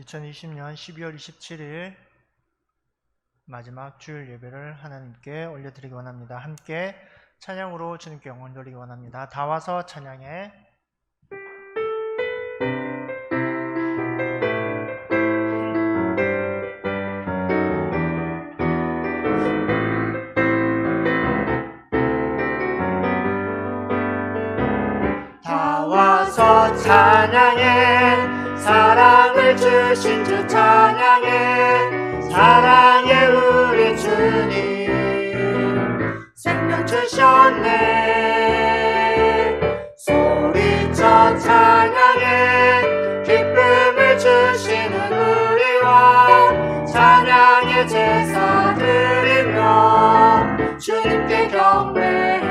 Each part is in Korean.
2020년 12월 27일 마지막 주일 예배를 하나님께 올려드리기 원합니다. 함께 찬양으로 주님께 영광 돌리기 원합니다. 다 와서 찬양해. 다 와서 찬양해. 사랑을 주신 주 찬양해. 사랑해 우리 주님 생명 주셨네. 소리쳐 찬양해. 기쁨을 주시는 우리와 찬양의 제사 드리며 주님께 경배해.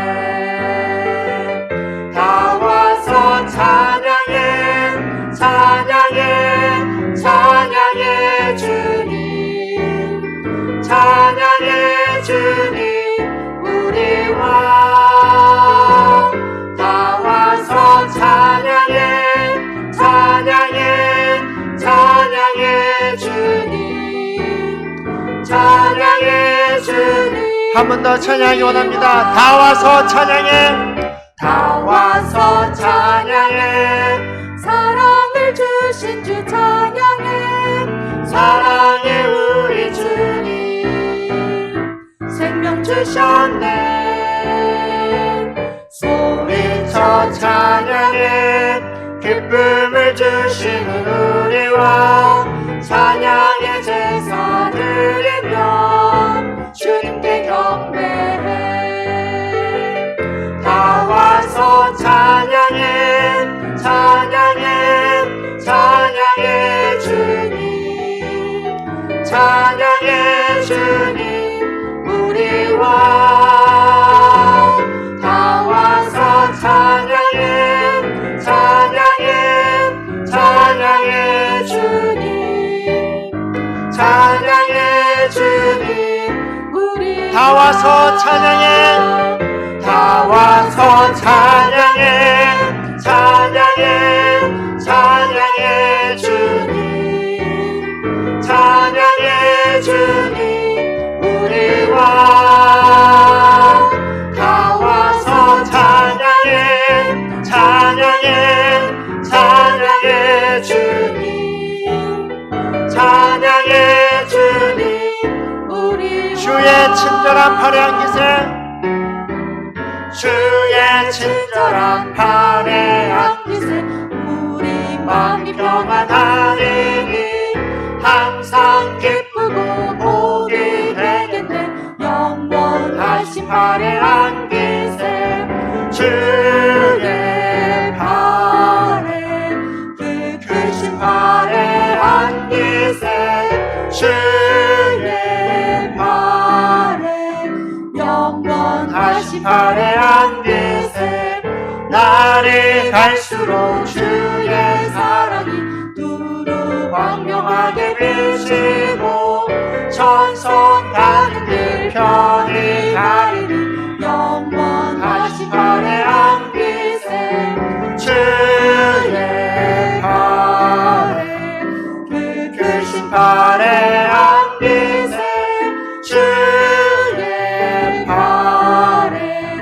다 와서 찬양해. 찬양해. 찬양해 주님. 찬양해 주님 우리와 다 와서 찬양해. 찬양해. 찬양해 주님. 찬양해 주님. 한 번 더 찬양하기 원합니다. 다 와서 찬양해. 다 와서 찬양해. 사랑을 주신 주 찬양해. 사랑해 우리 주님 생명 주셨네. 소리쳐 찬양해. 기쁨을 주시는 우리와 찬양의 제사 드리며 주님께 경배해. 다 와서 찬양해. 찬양해. 찬양해 주님. 찬양해 주님 우리와 다 와서 찬양해. 찬양해. 찬양해 주님. 찬양해 주님 우리 다 와서 찬양해. 다 와서 찬양해. 찬양해. 찬양해 주님. 찬양해 주님 우리와 다 와서 찬양해. 찬양해. 찬양해 주님. 찬양해 주님 우리와 주의 친절한 팔에 안기세. 주의 친절한 팔에 안기세. 우리 마음이 평안하리니 항상 기쁘고 복이 되겠네. 영원하신 팔에 안기세. 주의 팔에 그 크신 팔에 안기세. 주의 팔에 영원하신 팔에 안기세. 날이 갈수록 주의 사랑이 두루 광명하게 비치고 천성 가는 길 편히 가리니 영원하신 팔에 안기세. 주의 팔에 그 크신 팔에 안기세. 주의 팔에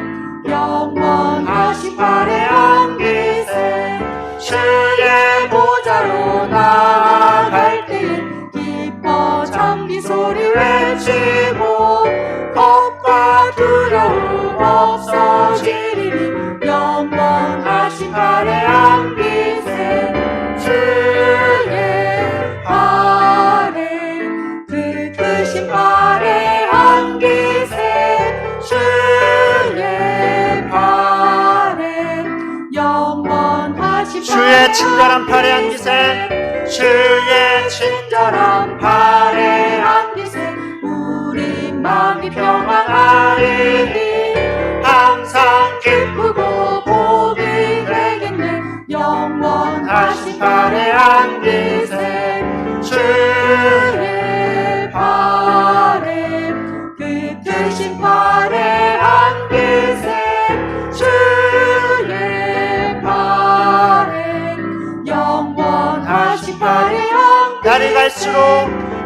영원하신 팔에 안기세. 주의 보좌로 나아갈 때에 기뻐 장비 소리 외치고 겁과 두려움 없어지리니 영원하신 팔에 안기세. 주의 팔에 그 크신 팔에 안기세. 주의 팔에 영원하신 주의 친절한 팔에 안기세. 주의 친절한 팔에 안기세. 우리 마음이 평안하리니 항상 기쁘고 복이 되겠네. 영원하신 팔에 안기세. 주의 팔에 그 크신 팔에 안기세. 주의 팔에 영원하신 팔에 안기세.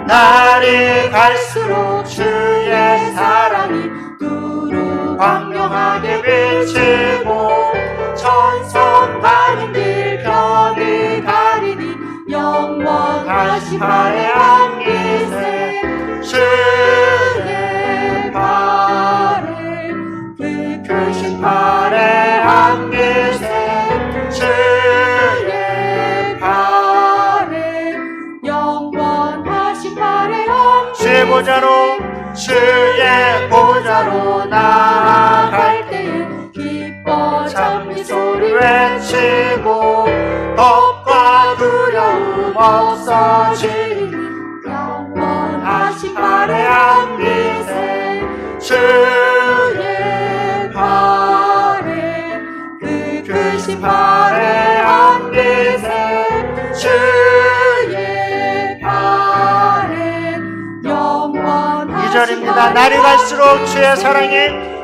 날이 갈수록 주의 사랑이 두루 광명하게 비치고 천성 가는 길 별이 가리니 영원하신 발의 안기세 주의 발에 그 크신 발의 안기세 주의 발에 영원하신 발의 안기세 주의 보좌로 나아갈 때에 기뻐 찬미 소리 외치고 겁과 두려움 없어지니 영원하신 발의 안기세 주의 발에 그 크신 발의 안기세 주의 발에 영원하신 2절입니다.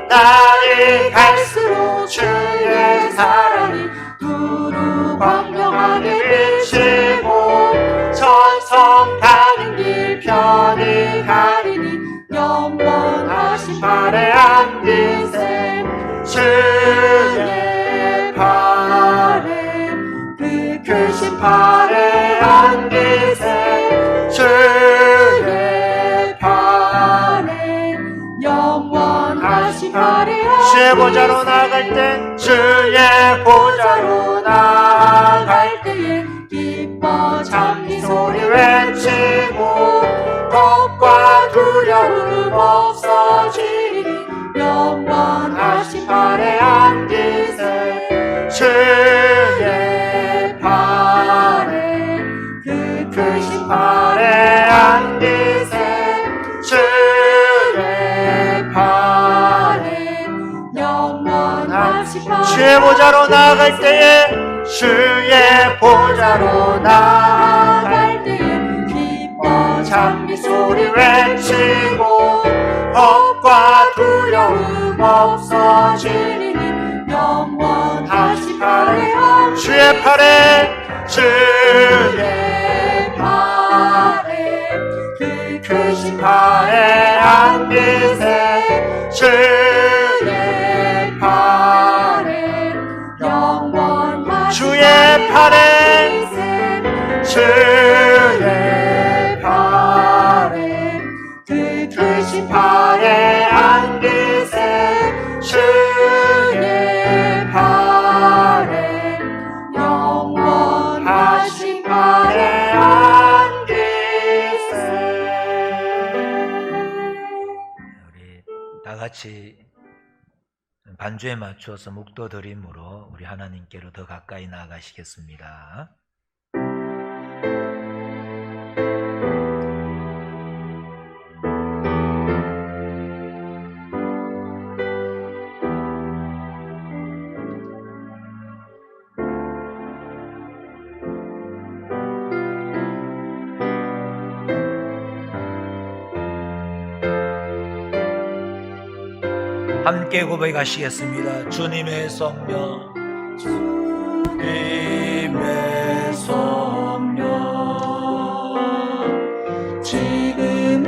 날이 갈수록 주의 사랑이 두루 광명하게 비치고 천성 가는 길 편히 가리니 영원하신 발의 안기세 주의 발에 그 크신 발의 안기세 주의 발에 영원하신 발의 주의 보좌로 나아갈 때 주의 보좌로 나아갈 때에 기뻐 찬미 소리 외치고 겁과 두려움 없어지니 영원하신 발의 안기세 주의 발에 그 크신 발의 안기세 주의 발에 영원하신 주의 보좌로 나아갈 때에 주의 보좌로 나아갈 때에 기뻐 찬미 소리 외치고 겁과 두려움 없어지니 영원하신 발의 주의 발에 그 크신 발의 안기세 주의 발에 영원하신 주의 발에 그 크신 발의 안기세 주의 발에 영원하신 발의 안기세. 우리 다 같이 반주에 맞추어서 묵도드림으로 우리 하나님께로 더 가까이 나아가시겠습니다. 함께 고백하시겠습니다. 주님의 성령, 주님의 성령, 지금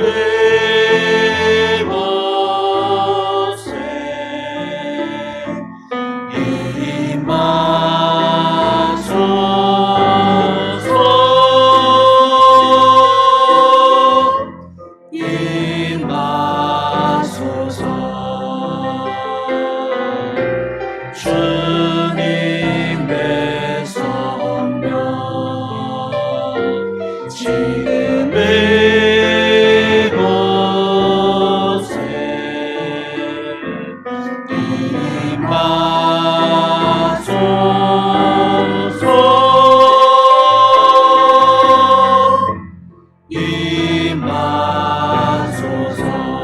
이곳에 임하소서. 주님의 성령, 지금 이곳에 임하소서. 임하소서.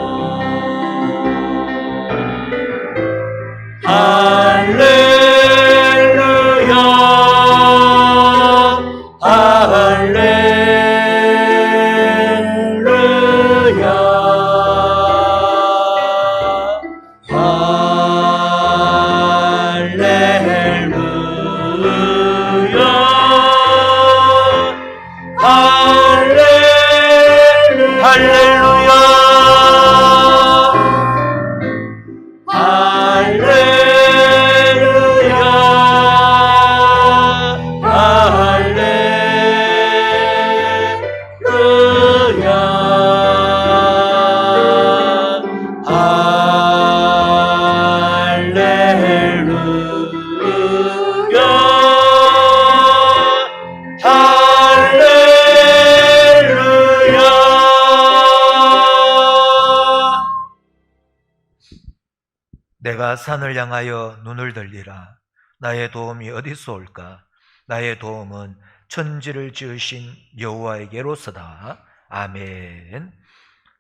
내가 산을 향하여 눈을 들리라. 나의 도움이 어디서 올까? 나의 도움은 천지를 지으신 여호와에게로서다. 아멘.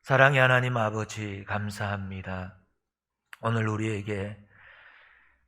사랑의 하나님 아버지, 감사합니다. 오늘 우리에게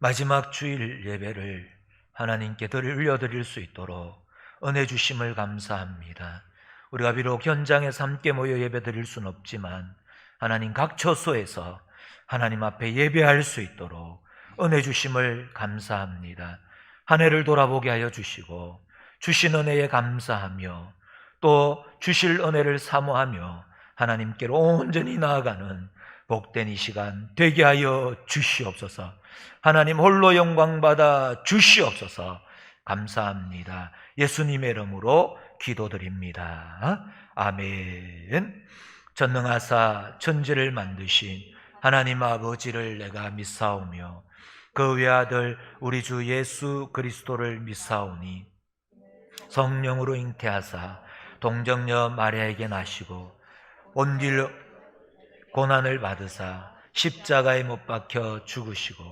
마지막 주일 예배를 하나님께 올려드릴 수 있도록 은혜 주심을 감사합니다. 우리가 비록 현장에서 함께 모여 예배 드릴 수는 없지만 하나님 각 처소에서 하나님 앞에 예배할 수 있도록 은혜 주심을 감사합니다. 한 해를 돌아보게 하여 주시고 주신 은혜에 감사하며 또 주실 은혜를 사모하며 하나님께로 온전히 나아가는 복된 이 시간 되게 하여 주시옵소서. 하나님 홀로 영광받아 주시옵소서. 감사합니다. 예수님의 이름으로 기도드립니다. 아멘. 전능하사 천지를 만드신 하나님 아버지를 내가 믿사오며 그 외아들 우리 주 예수 그리스도를 믿사오니 성령으로 잉태하사 동정녀 마리아에게 나시고 온길 고난을 받으사 십자가에 못 박혀 죽으시고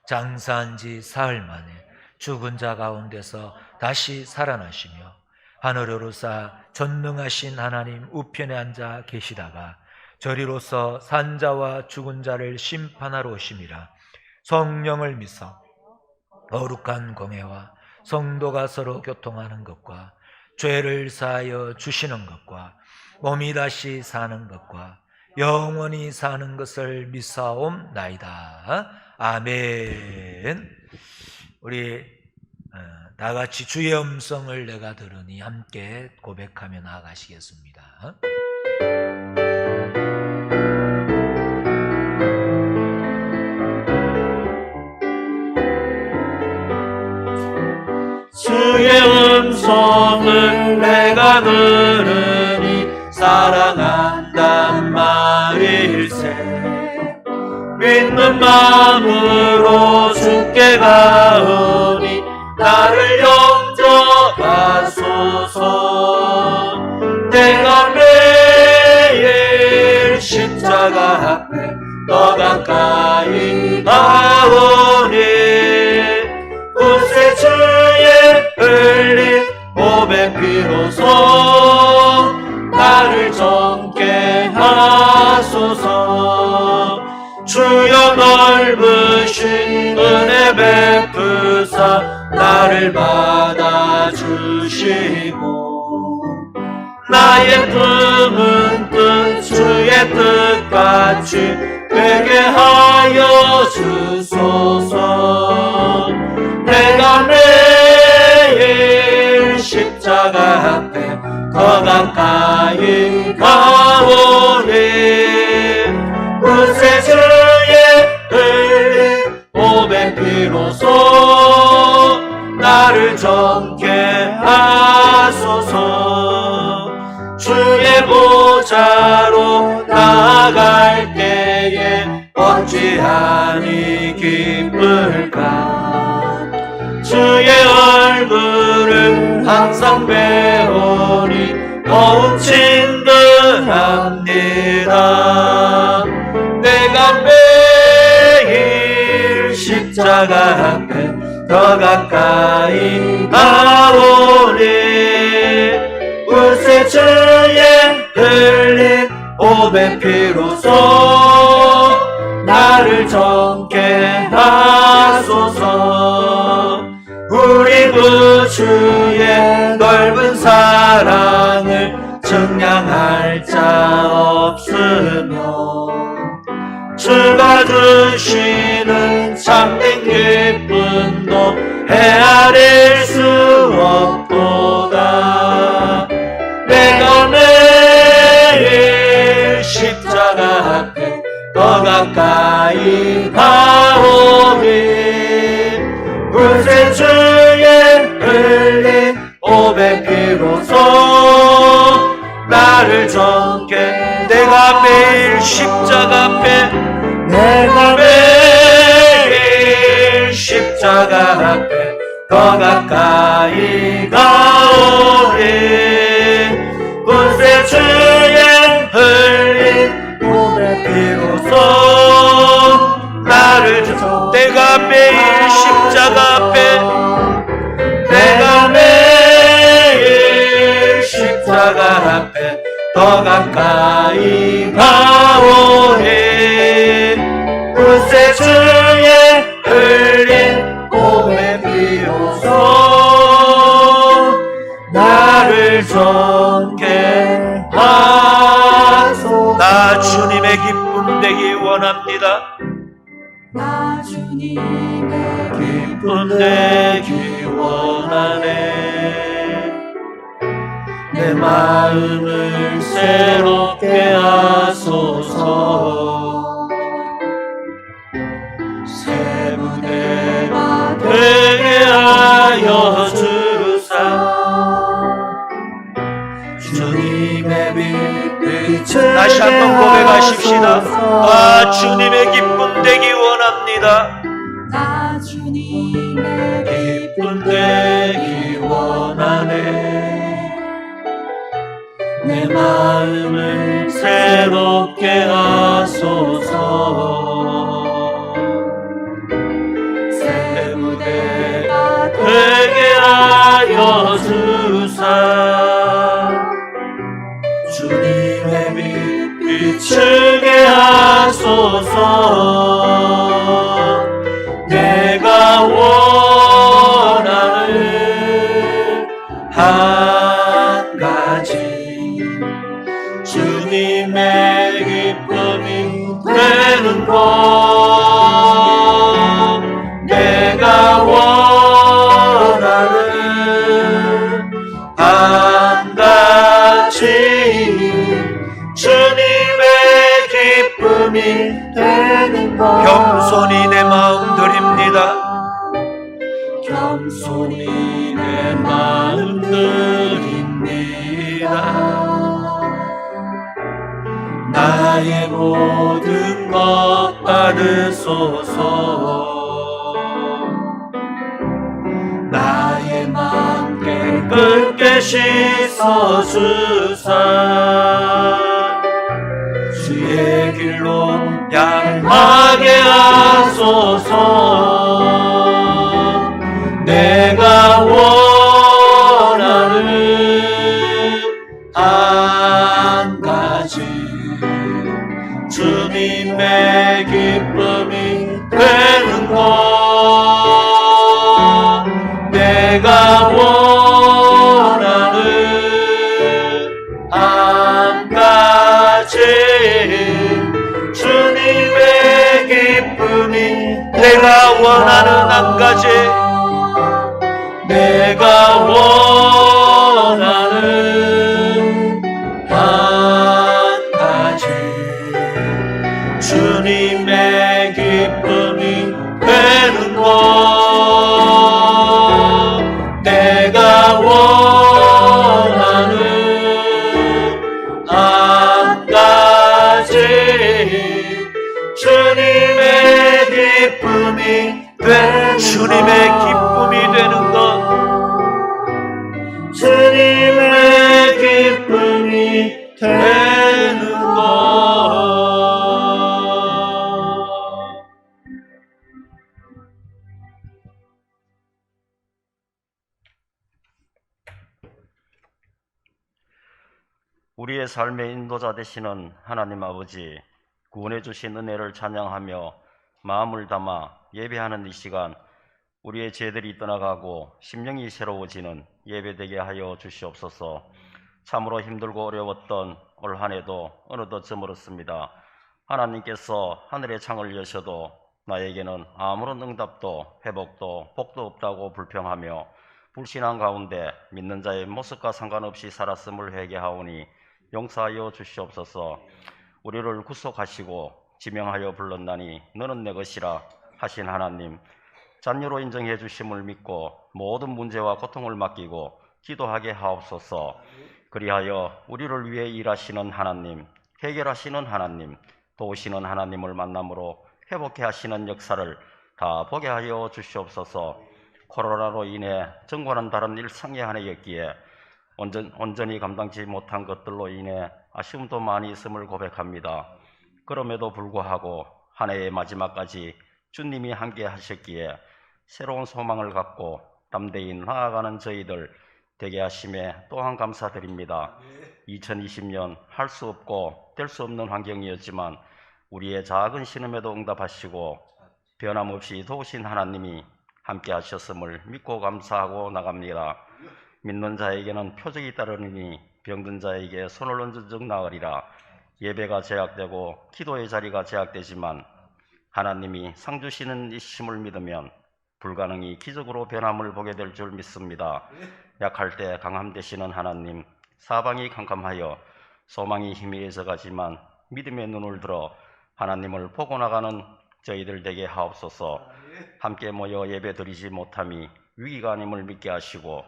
장사한 지 사흘 만에 죽은 자 가운데서 다시 살아나시며 하늘에 오르사 전능하신 하나님 우편에 앉아 계시다가 저리로서 산자와 죽은 자를 심판하러 오심이라. 성령을 믿사 거룩한 공회와 성도가 서로 교통하는 것과 죄를 사하여 주시는 것과 몸이 다시 사는 것과 영원히 사는 것을 믿사옵나이다. 아멘. 우리 다 같이 주의 음성을 내가 들으니 함께 고백하며 나아가시겠습니다. 주의 음성을 내가 들으니 사랑한단 말일세. 믿는 마음으로 주께 가오니 나를 영접하소서. 내가 매일 십자가 앞에 더 가까이 가오니 구세 주의 흘린 몸의 피로서 나를 정케 하소서. 주여 넓으신 은혜 베푸사 나를 받아주시고 나의 뜻은 뜻 주의 뜻같이 되게 하여 주소서. 내가 매일 십자가 앞에 더 가까이 가오니 구세 주의 흘린 몸의 피로서 나를 정케 하소서. 주의 보좌로 나아갈 때에 어찌하니 기쁠까. 주의 얼굴을 항상 배우니 더욱 친근합니다. 내가 매일 십자가 앞에 더 가까이 가오니 구세 주의 흘린 몸의 피로서 나를 정케 하소서. 우리 구주의 넓은 사랑을 증량할 자 없으며 주가 주시는 참된 기쁨도 헤아릴 수 없도다. 내가 매일 십자가 앞에 더 가까이 가오니 구세 주의 흘린 몸의 피로서 나를 정케. 내가 매일 십자가 앞에 내가 매일 십자가 앞에 더 가까이 가오니 구세 주의 흘린 몸의 피로서 나를 내가 매일 십자가 앞에 내가 매일 십자가 앞에 더 가까이 가오니 그새 주의 흘린 몸의 피로소 나를 정케 하소서. 나 주님의 기쁨 되기 원합니다. 나 주님의 기쁨 되기 원하네. 내 마음을 새롭게 하소서. 새 무대가 되게 하여 주사. 주님의 빛을 다시 한번 고백하십시다. 아, 주님의 기쁨 되기 원합니다. 나 주님의 기쁨 되기 원하네. 내 마음을 새롭게 하소서. 새 무대가 되게 하여 주사. 주님의 빛 비추게 하소서. 내가 원하는 한 가지 주님의 기쁨이 되는 것. 내가 원하는 한 가지 주님의 기쁨이 되는 것. 겸손히 내 마음 드립니다. 겸손히 내 마음 드립니다. 나의 모든 것 받으소서. 나의 맘 깨끗게 씻어주사. 주의 길로 향하게 하소서. 내가 원하는 한 가지 주님의 기쁨이 되는 것. 내가 원하는 한 가지 주님의 기쁨이. 내가 원하는 한 가지. 내가 원하는 한 가지 주님의 기쁨이 되는 것. 내가 원하는 한 가지 주님의 기쁨이 되는. 주님의 기쁨이 되는 것. 주님의 기쁨이 되는 것. 우리의 삶의 인도자 되시는 하나님 아버지, 구원해 주신 은혜를 찬양하며 마음을 담아 예배하는 이 시간, 우리의 죄들이 떠나가고 심령이 새로워지는 예배되게 하여 주시옵소서. 참으로 힘들고 어려웠던 올 한 해도 어느덧 저물었습니다. 하나님께서 하늘의 창을 여셔도 나에게는 아무런 응답도 회복도 복도 없다고 불평하며 불신한 가운데 믿는 자의 모습과 상관없이 살았음을 회개하오니 용서하여 주시옵소서. 우리를 구속하시고 지명하여 불렀나니 너는 내 것이라 하신 하나님, 자녀로 인정해 주심을 믿고 모든 문제와 고통을 맡기고 기도하게 하옵소서. 그리하여 우리를 위해 일하시는 하나님, 해결하시는 하나님, 도우시는 하나님을 만남으로 회복해 하시는 역사를 다 보게 하여 주시옵소서. 코로나로 인해 정과는 다른 일상의 한 해였기에 온전히 감당치 못한 것들로 인해 아쉬움도 많이 있음을 고백합니다. 그럼에도 불구하고 한 해의 마지막까지 주님이 함께 하셨기에 새로운 소망을 갖고 담대히 나아가는 저희들 되게 하심에 또한 감사드립니다. 2020년 할 수 없고 될 수 없는 환경이었지만 우리의 작은 신음에도 응답하시고 변함없이 도우신 하나님이 함께 하셨음을 믿고 감사하고 나갑니다. 믿는 자에게는 표적이 따르니 병든 자에게 손을 얹은 즉 나으리라. 예배가 제약되고 기도의 자리가 제약되지만 하나님이 상 주시는 이심을 믿으면 불가능이 기적으로 변함을 보게 될 줄 믿습니다. 약할 때 강함 되시는 하나님, 사방이 캄캄하여 소망이 희미해져 가지만 믿음의 눈을 들어 하나님을 보고 나가는 저희들 되게 하옵소서. 함께 모여 예배 드리지 못함이 위기가 아님을 믿게 하시고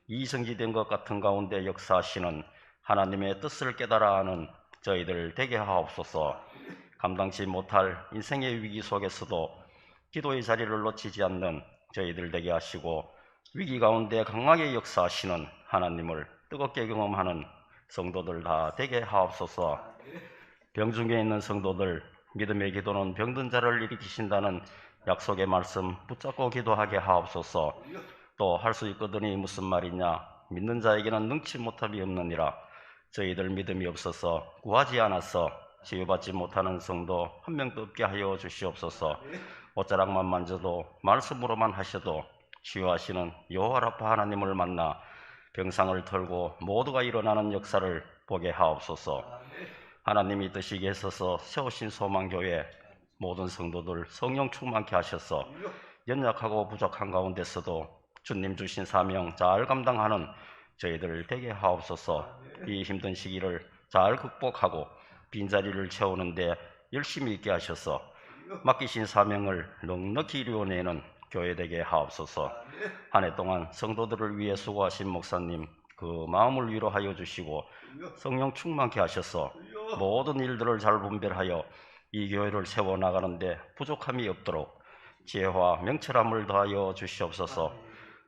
이성지된 것 같은 가운데 역사하시는 하나님의 뜻을 깨달아 하는 저희들 되게 하옵소서. 감당치 못할 인생의 위기 속에서도 기도의 자리를 놓치지 않는 저희들 되게 하시고 위기 가운데 강하게 역사하시는 하나님을 뜨겁게 경험하는 성도들 다 되게 하옵소서. 병중에 있는 성도들, 믿음의 기도는 병든 자를 일으키신다는 약속의 말씀 붙잡고 기도하게 하옵소서. 또 할 수 있거든이 무슨 말이냐, 믿는 자에게는 능치 못함이 없느니라. 저희들 믿음이 없어서 구하지 않아서 치유받지 못하는 성도 한 명도 없게 하여 주시옵소서. 옷자락만 만져도 말씀으로만 하셔도 치유하시는 여호와 라파 하나님을 만나 병상을 털고 모두가 일어나는 역사를 보게 하옵소서. 하나님이 뜻이 있어서 세우신 소망교회 모든 성도들 성령 충만케 하셔서 연약하고 부족한 가운데서도 주님 주신 사명 잘 감당하는 저희들 되게 하옵소서. 이 힘든 시기를 잘 극복하고 빈자리를 채우는데 열심히 있게 하셔서 맡기신 사명을 넉넉히 이루어내는 교회 되게 하옵소서. 한 해 동안 성도들을 위해 수고하신 목사님 그 마음을 위로하여 주시고 성령 충만케 하셔서 모든 일들을 잘 분별하여 이 교회를 세워나가는데 부족함이 없도록 지혜와 명철함을 더하여 주시옵소서.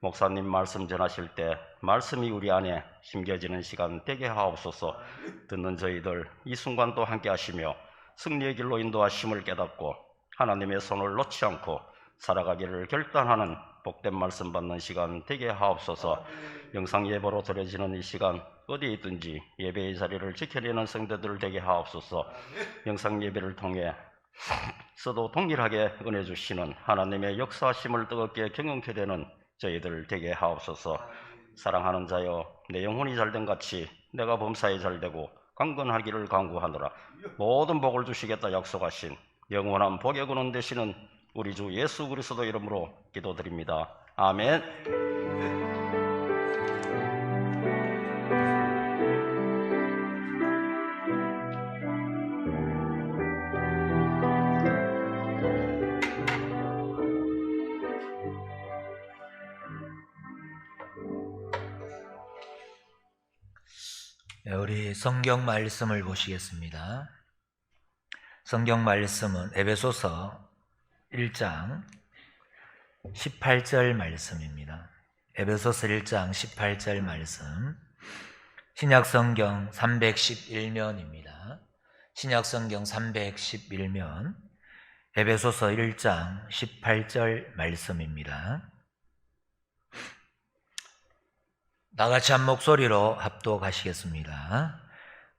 목사님 말씀 전하실 때 말씀이 우리 안에 심겨지는 시간 되게 하옵소서. 듣는 저희들 이 순간도 함께 하시며 승리의 길로 인도하심을 깨닫고 하나님의 손을 놓지 않고 살아가기를 결단하는 복된 말씀 받는 시간 되게 하옵소서. 영상 예배로 드려지는 이 시간 어디에 있든지 예배의 자리를 지켜내는 성도들 되게 하옵소서. 영상 예배를 통해 서도 동일하게 은혜 주시는 하나님의 역사하심을 뜨겁게 경험케 되는 저희들 되게 하옵소서. 사랑하는 자여, 내 영혼이 잘된 같이 내가 범사에 잘되고 강건하기를 간구하노라. 모든 복을 주시겠다 약속하신 영원한 복의 근원 되시는 우리 주 예수 그리스도 이름으로 기도드립니다. 아멘. 우리 성경 말씀을 보시겠습니다. 성경 말씀은 에베소서 1장 18절 말씀입니다. 에베소서 1장 18절 말씀, 신약성경 311면입니다. 신약성경 311면 에베소서 1장 18절 말씀입니다. 나같이 한 목소리로 합독하시겠습니다.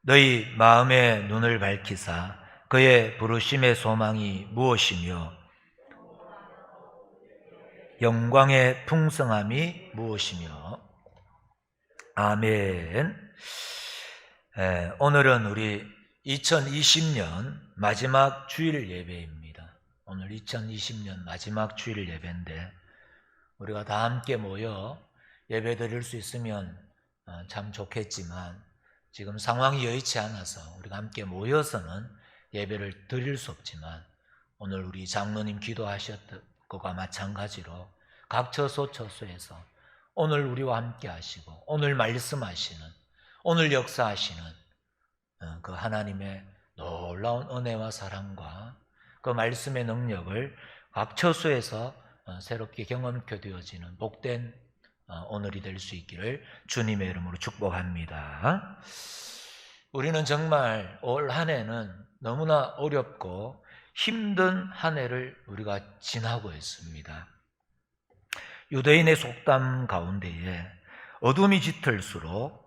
너희 마음의 눈을 밝히사 그의 부르심의 소망이 무엇이며 영광의 풍성함이 무엇이며. 아멘. 오늘은 우리 2020년 마지막 주일 예배입니다. 오늘 2020년 마지막 주일 예배인데 우리가 다 함께 모여 예배 드릴 수 있으면 참 좋겠지만 지금 상황이 여의치 않아서 우리가 함께 모여서는 예배를 드릴 수 없지만 오늘 우리 장로님 기도하셨던 것과 마찬가지로 각 처소처소에서 오늘 우리와 함께 하시고 오늘 말씀하시는, 오늘 역사하시는 그 하나님의 놀라운 은혜와 사랑과 그 말씀의 능력을 각 처소에서 새롭게 경험케 되어지는 복된 오늘이 될 수 있기를 주님의 이름으로 축복합니다. 우리는 정말 올 한 해는 너무나 어렵고 힘든 한 해를 우리가 지나고 있습니다. 유대인의 속담 가운데에 어둠이 짙을수록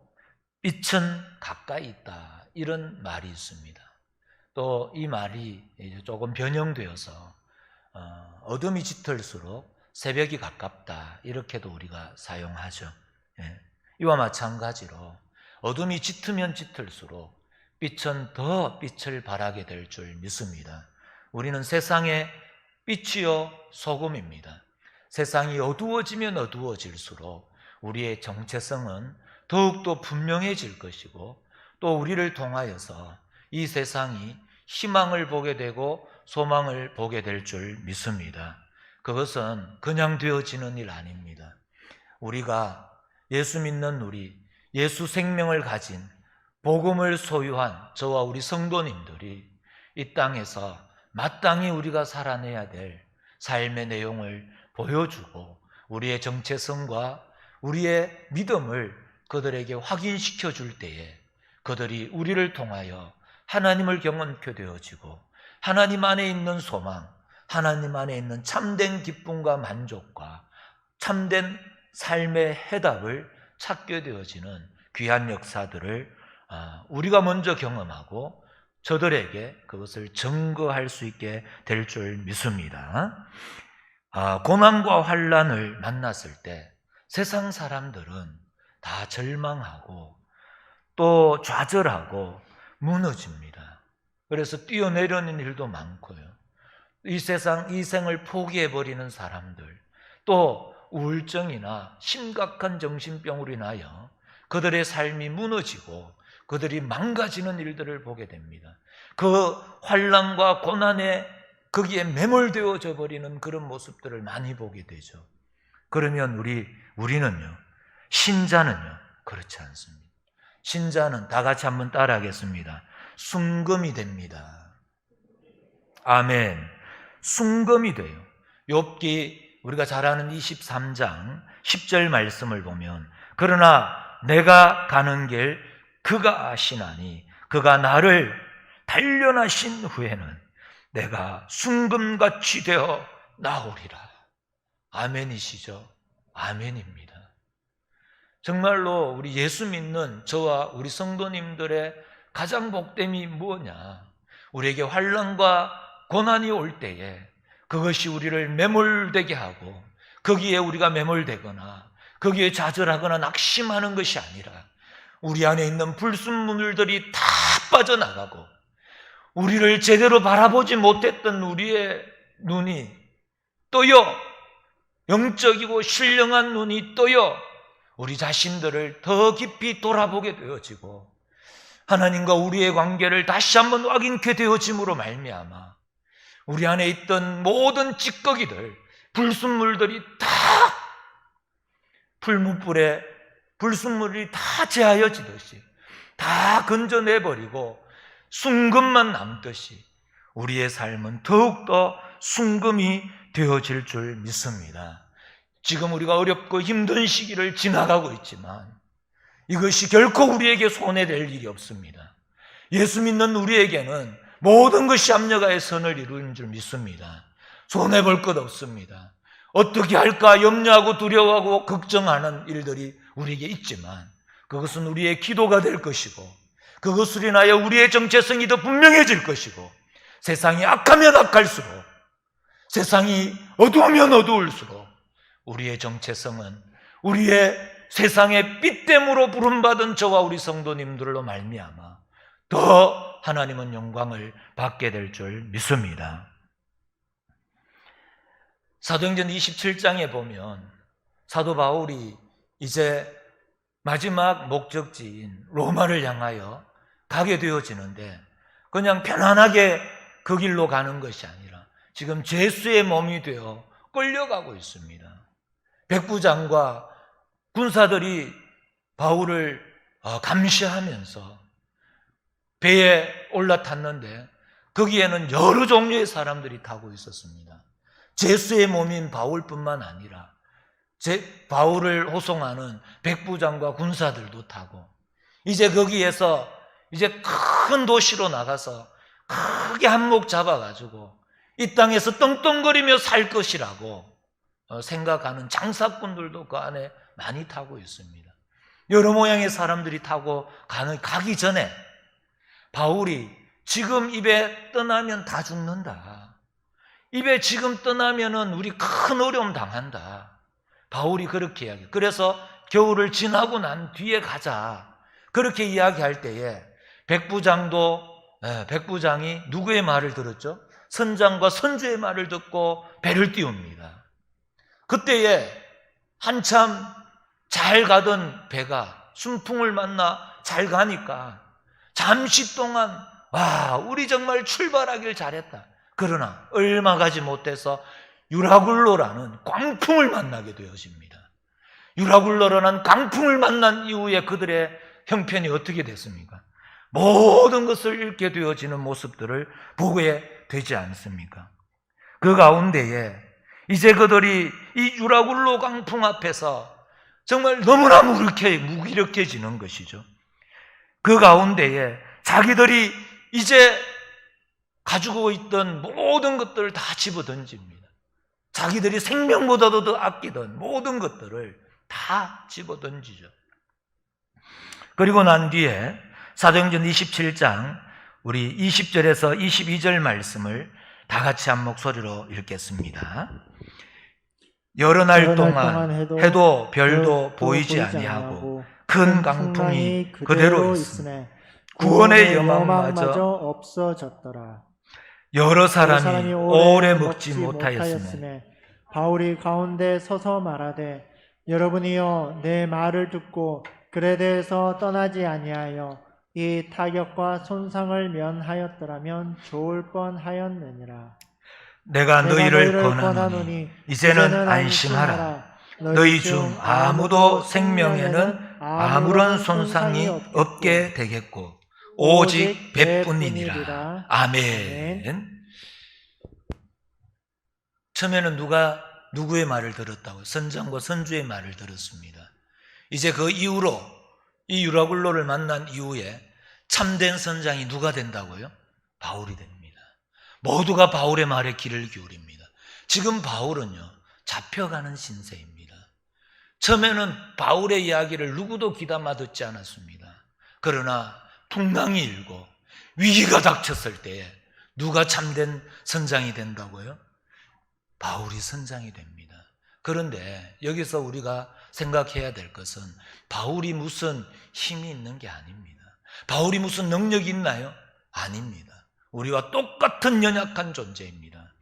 빛은 가까이 있다, 이런 말이 있습니다. 또 이 말이 이제 조금 변형되어서 어둠이 짙을수록 새벽이 가깝다, 이렇게도 우리가 사용하죠. 예. 이와 마찬가지로 어둠이 짙으면 짙을수록 빛은 더 빛을 발하게 될 줄 믿습니다. 우리는 세상의 빛이요 소금입니다. 세상이 어두워지면 어두워질수록 우리의 정체성은 더욱더 분명해질 것이고, 또 우리를 통하여서 이 세상이 희망을 보게 되고 소망을 보게 될 줄 믿습니다. 그것은 그냥 되어지는 일 아닙니다. 우리가 예수 믿는 우리, 예수 생명을 가진 복음을 소유한 저와 우리 성도님들이 이 땅에서 마땅히 우리가 살아내야 될 삶의 내용을 보여주고 우리의 정체성과 우리의 믿음을 그들에게 확인시켜 줄 때에 그들이 우리를 통하여 하나님을 경험케 되어지고 하나님 안에 있는 소망, 하나님 안에 있는 참된 기쁨과 만족과 참된 삶의 해답을 찾게 되어지는 귀한 역사들을 우리가 먼저 경험하고 저들에게 그것을 증거할 수 있게 될 줄 믿습니다. 고난과 환난을 만났을 때 세상 사람들은 다 절망하고 또 좌절하고 무너집니다. 그래서 뛰어내려는 일도 많고요. 이 세상, 이 생을 포기해버리는 사람들, 또 우울증이나 심각한 정신병으로 인하여 그들의 삶이 무너지고 그들이 망가지는 일들을 보게 됩니다. 그 환난과 고난에 거기에 매몰되어져 버리는 그런 모습들을 많이 보게 되죠. 그러면 우리는요, 신자는요, 그렇지 않습니다. 신자는 다 같이 한번 따라하겠습니다. 순금이 됩니다. 아멘. 순금이 돼요. 욥기 우리가 잘 아는 23장 10절 말씀을 보면, 그러나 내가 가는 길 그가 아시나니 그가 나를 단련하신 후에는 내가 순금같이 되어 나오리라. 아멘이시죠? 아멘입니다. 정말로 우리 예수 믿는 저와 우리 성도님들의 가장 복됨이 뭐냐? 우리에게 환난과 고난이 올 때에 그것이 우리를 매몰되게 하고 거기에 우리가 매몰되거나 거기에 좌절하거나 낙심하는 것이 아니라 우리 안에 있는 불순물들이 다 빠져나가고 우리를 제대로 바라보지 못했던 우리의 눈이 떠여, 영적이고 신령한 눈이 떠여 우리 자신들을 더 깊이 돌아보게 되어지고 하나님과 우리의 관계를 다시 한번 확인케 되어짐으로 말미암아 우리 안에 있던 모든 찌꺼기들, 불순물들이 다 풀무불에 불순물이 다 제하여지듯이 다 건져내버리고 순금만 남듯이 우리의 삶은 더욱더 순금이 되어질 줄 믿습니다. 지금 우리가 어렵고 힘든 시기를 지나가고 있지만 이것이 결코 우리에게 손해될 일이 없습니다. 예수 믿는 우리에게는 모든 것이 합력하여 선을 이루는 줄 믿습니다. 손해볼 것 없습니다. 어떻게 할까 염려하고 두려워하고 걱정하는 일들이 우리에게 있지만 그것은 우리의 기도가 될 것이고 그것으로 인하여 우리의 정체성이 더 분명해질 것이고 세상이 악하면 악할수록 세상이 어두우면 어두울수록 우리의 정체성은 우리의 세상의 빛됨으로 부름받은 저와 우리 성도님들로 말미암아 더 하나님은 영광을 받게 될 줄 믿습니다. 사도행전 27장에 보면 사도 바울이 이제 마지막 목적지인 로마를 향하여 가게 되어지는데 그냥 편안하게 그 길로 가는 것이 아니라 지금 죄수의 몸이 되어 끌려가고 있습니다. 백부장과 군사들이 바울을 감시하면서 배에 올라탔는데 거기에는 여러 종류의 사람들이 타고 있었습니다. 죄수의 몸인 바울뿐만 아니라 바울을 호송하는 백부장과 군사들도 타고 이제 거기에서 이제 큰 도시로 나가서 크게 한몫 잡아가지고 이 땅에서 떵떵거리며 살 것이라고 생각하는 장사꾼들도 그 안에 많이 타고 있습니다. 여러 모양의 사람들이 타고 가기 전에 바울이 지금 입에 떠나면 다 죽는다. 입에 지금 떠나면은 우리 큰 어려움 당한다. 바울이 그렇게 이야기해요. 그래서 겨울을 지나고 난 뒤에 가자. 그렇게 이야기할 때에 백부장이 누구의 말을 들었죠? 선장과 선주의 말을 듣고 배를 띄웁니다. 그때에 한참 잘 가던 배가 순풍을 만나 잘 가니까 잠시 동안 우리 정말 출발하길 잘했다. 그러나 얼마 가지 못해서 유라굴로라는 광풍을 만나게 되어집니다. 유라굴로라는 광풍을 만난 이후에 그들의 형편이 어떻게 됐습니까? 모든 것을 잃게 되어지는 모습들을 보게 되지 않습니까? 그 가운데에 이제 그들이 이 유라굴로 광풍 앞에서 정말 너무나 무기력해지는 것이죠. 그 가운데에 자기들이 이제 가지고 있던 모든 것들을 다 집어던집니다. 자기들이 생명보다도 더 아끼던 모든 것들을 다 집어던지죠. 그리고 난 뒤에 사도행전 27장 우리 20절에서 22절 말씀을 다 같이 한 목소리로 읽겠습니다. 여러 날 동안 해도 별도 보이지 아니하고 큰 강풍이 그대로 있으며 구원의 여망마저 없어졌더라. 여러 사람이 오래 먹지 못하였으며 바울이 가운데 서서 말하되 여러분이여 내 말을 듣고 그레데에서 떠나지 아니하여 이 타격과 손상을 면하였더라면 좋을 뻔하였느니라. 내가 너희를 권하노니 이제는 안심하라. 너희 중 아무도 생명에는 아무런 손상이 없게 되겠고 오직 배뿐이니라. 아멘. 처음에는 누구의 말을 들었다고요? 선장과 선주의 말을 들었습니다. 이제 그 이후로 이 유라굴로를 만난 이후에 참된 선장이 누가 된다고요? 바울이 됩니다. 모두가 바울의 말에 귀를 기울입니다. 지금 바울은요, 잡혀가는 신세입니다. 처음에는 바울의 이야기를 누구도 귀담아 듣지 않았습니다. 그러나 풍랑이 일고 위기가 닥쳤을 때에 누가 참된 선장이 된다고요? 바울이 선장이 됩니다. 그런데 여기서 우리가 생각해야 될 것은 바울이 무슨 힘이 있는 게 아닙니다. 바울이 무슨 능력이 있나요? 아닙니다. 우리와 똑같은 연약한 존재입니다.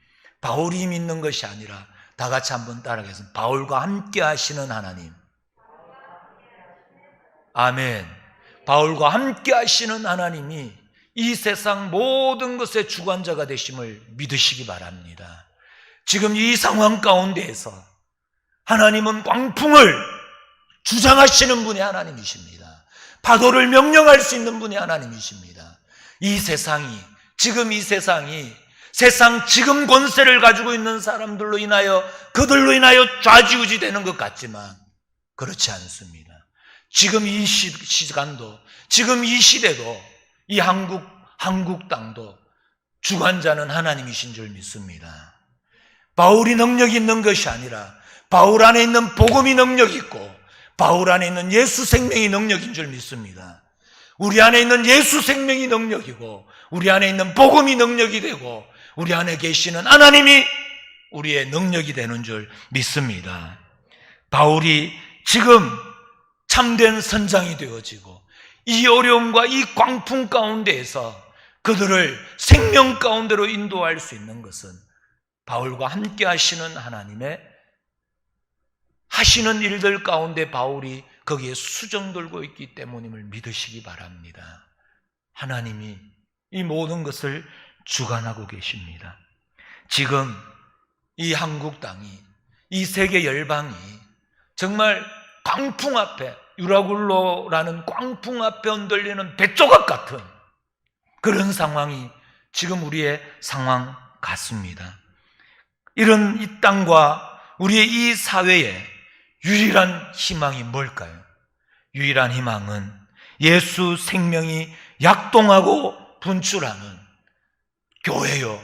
바울이 힘이 있는 것이 아니라 다 같이 한번 따라하겠습니다. 바울과 함께 하시는 하나님. 아멘. 바울과 함께 하시는 하나님이 이 세상 모든 것의 주관자가 되심을 믿으시기 바랍니다. 지금 이 상황 가운데에서 하나님은 광풍을 주장하시는 분이 하나님이십니다. 파도를 명령할 수 있는 분이 하나님이십니다. 지금 이 세상이 세상 지금 권세를 가지고 있는 사람들로 인하여 그들로 인하여 좌지우지 되는 것 같지만 그렇지 않습니다. 지금 이 시간도 지금 이 시대도 이 한국 땅도 주관자는 하나님이신 줄 믿습니다. 바울이 능력이 있는 것이 아니라 바울 안에 있는 복음이 능력이 있고 바울 안에 있는 예수 생명이 능력인 줄 믿습니다. 우리 안에 있는 예수 생명이 능력이고 우리 안에 있는 복음이 능력이 되고 우리 안에 계시는 하나님이 우리의 능력이 되는 줄 믿습니다. 바울이 지금 참된 선장이 되어지고 이 어려움과 이 광풍 가운데에서 그들을 생명 가운데로 인도할 수 있는 것은 바울과 함께 하시는 하나님의 하시는 일들 가운데 바울이 거기에 수정들고 있기 때문임을 믿으시기 바랍니다. 하나님이 이 모든 것을 주관하고 계십니다. 지금 이 한국 땅이, 이 세계 열방이 정말 광풍 앞에, 유라굴로라는 광풍 앞에 흔들리는 배조각 같은 그런 상황이 지금 우리의 상황 같습니다. 이런 이 땅과 우리의 이 사회에 유일한 희망이 뭘까요? 유일한 희망은 예수 생명이 약동하고 분출하는 교회요,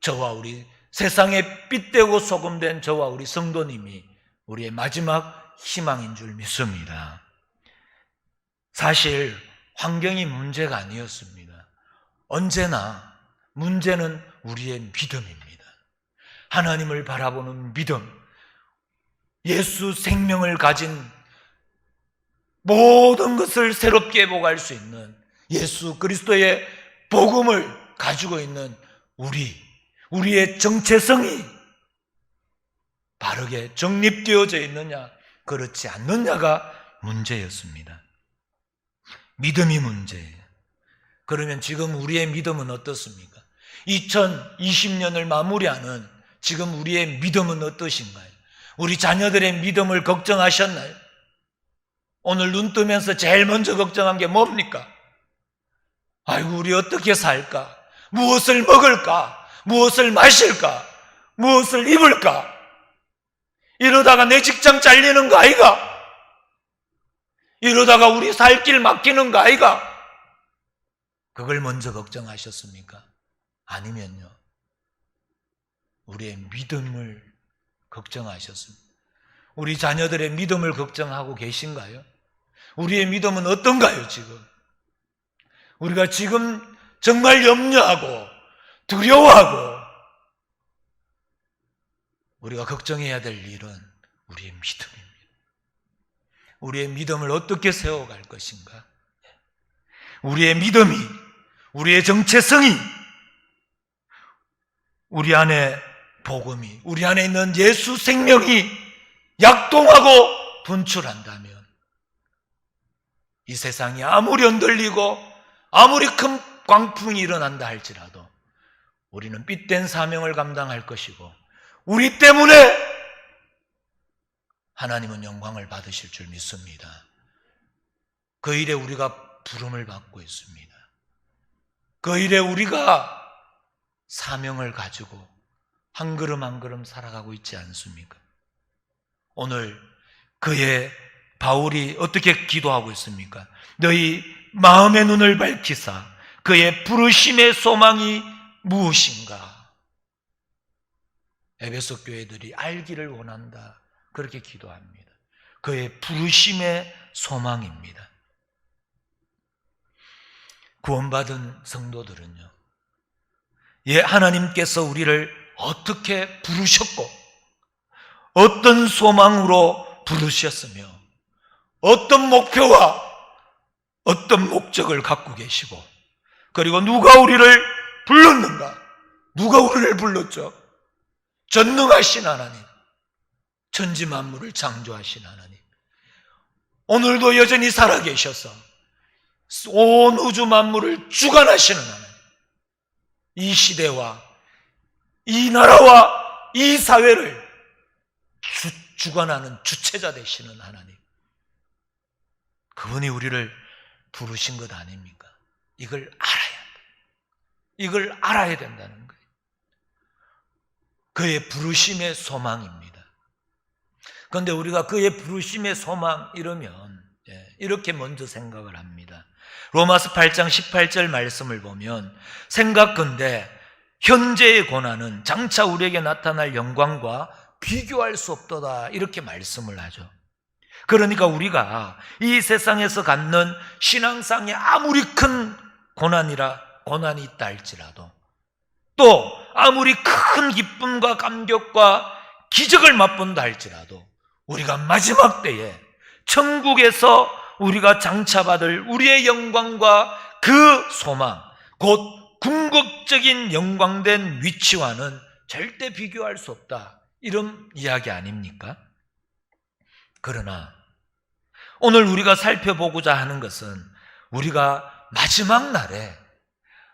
저와 우리 세상에 빛되고 소금된 저와 우리 성도님이 우리의 마지막 희망인 줄 믿습니다. 사실 환경이 문제가 아니었습니다. 언제나 문제는 우리의 믿음입니다. 하나님을 바라보는 믿음, 예수 생명을 가진 모든 것을 새롭게 회복할 수 있는 예수 그리스도의 복음을 가지고 있는 우리의 정체성이 바르게 정립되어져 있느냐, 그렇지 않느냐가 문제였습니다. 믿음이 문제예요. 그러면 지금 우리의 믿음은 어떻습니까? 2020년을 마무리하는 지금 우리의 믿음은 어떠신가요? 우리 자녀들의 믿음을 걱정하셨나요? 오늘 눈 뜨면서 제일 먼저 걱정한 게 뭡니까? 아이고, 우리 어떻게 살까? 무엇을 먹을까? 무엇을 마실까? 무엇을 입을까? 이러다가 내 직장 잘리는 거 아이가? 이러다가 우리 살 길 막히는 거 아이가? 그걸 먼저 걱정하셨습니까? 아니면요, 우리의 믿음을 걱정하셨습니까? 우리 자녀들의 믿음을 걱정하고 계신가요? 우리의 믿음은 어떤가요, 지금? 우리가 지금 정말 염려하고 두려워하고 우리가 걱정해야 될 일은 우리의 믿음입니다. 우리의 믿음을 어떻게 세워갈 것인가? 우리의 믿음이, 우리의 정체성이, 우리 안에 복음이, 우리 안에 있는 예수 생명이 약동하고 분출한다면 이 세상이 아무리 흔들리고 아무리 큰 광풍이 일어난다 할지라도 우리는 빛된 사명을 감당할 것이고, 우리 때문에 하나님은 영광을 받으실 줄 믿습니다. 그 일에 우리가 부름을 받고 있습니다. 그 일에 우리가 사명을 가지고 한 걸음 한 걸음 살아가고 있지 않습니까? 오늘 그의 바울이 어떻게 기도하고 있습니까? 너희 마음의 눈을 밝히사 그의 부르심의 소망이 무엇인가? 에베소 교회들이 알기를 원한다, 그렇게 기도합니다. 그의 부르심의 소망입니다. 구원받은 성도들은요, 하나님께서 우리를 어떻게 부르셨고 어떤 소망으로 부르셨으며 어떤 목표와 어떤 목적을 갖고 계시고, 그리고 누가 우리를 불렀는가? 누가 우리를 불렀죠? 전능하신 하나님, 천지 만물을 창조하신 하나님, 오늘도 여전히 살아계셔서 온 우주 만물을 주관하시는 하나님, 이 시대와 이 나라와 이 사회를 주관하는 주체자 되시는 하나님, 그분이 우리를 부르신 것 아닙니까? 이걸 알아야 돼. 이걸 알아야 된다는 거예요. 그의 부르심의 소망입니다. 그런데 우리가 그의 부르심의 소망 이러면 이렇게 먼저 생각을 합니다. 로마서 8장 18절 말씀을 보면, 생각건대 현재의 고난은 장차 우리에게 나타날 영광과 비교할 수 없도다, 이렇게 말씀을 하죠. 그러니까 우리가 이 세상에서 갖는 신앙상의 아무리 큰 고난이 있다 할지라도, 또 아무리 큰 기쁨과 감격과 기적을 맛본다 할지라도, 우리가 마지막 때에 천국에서 우리가 장차받을 우리의 영광과 그 소망, 곧 궁극적인 영광된 위치와는 절대 비교할 수 없다, 이런 이야기 아닙니까? 그러나 오늘 우리가 살펴보고자 하는 것은 우리가 마지막 날에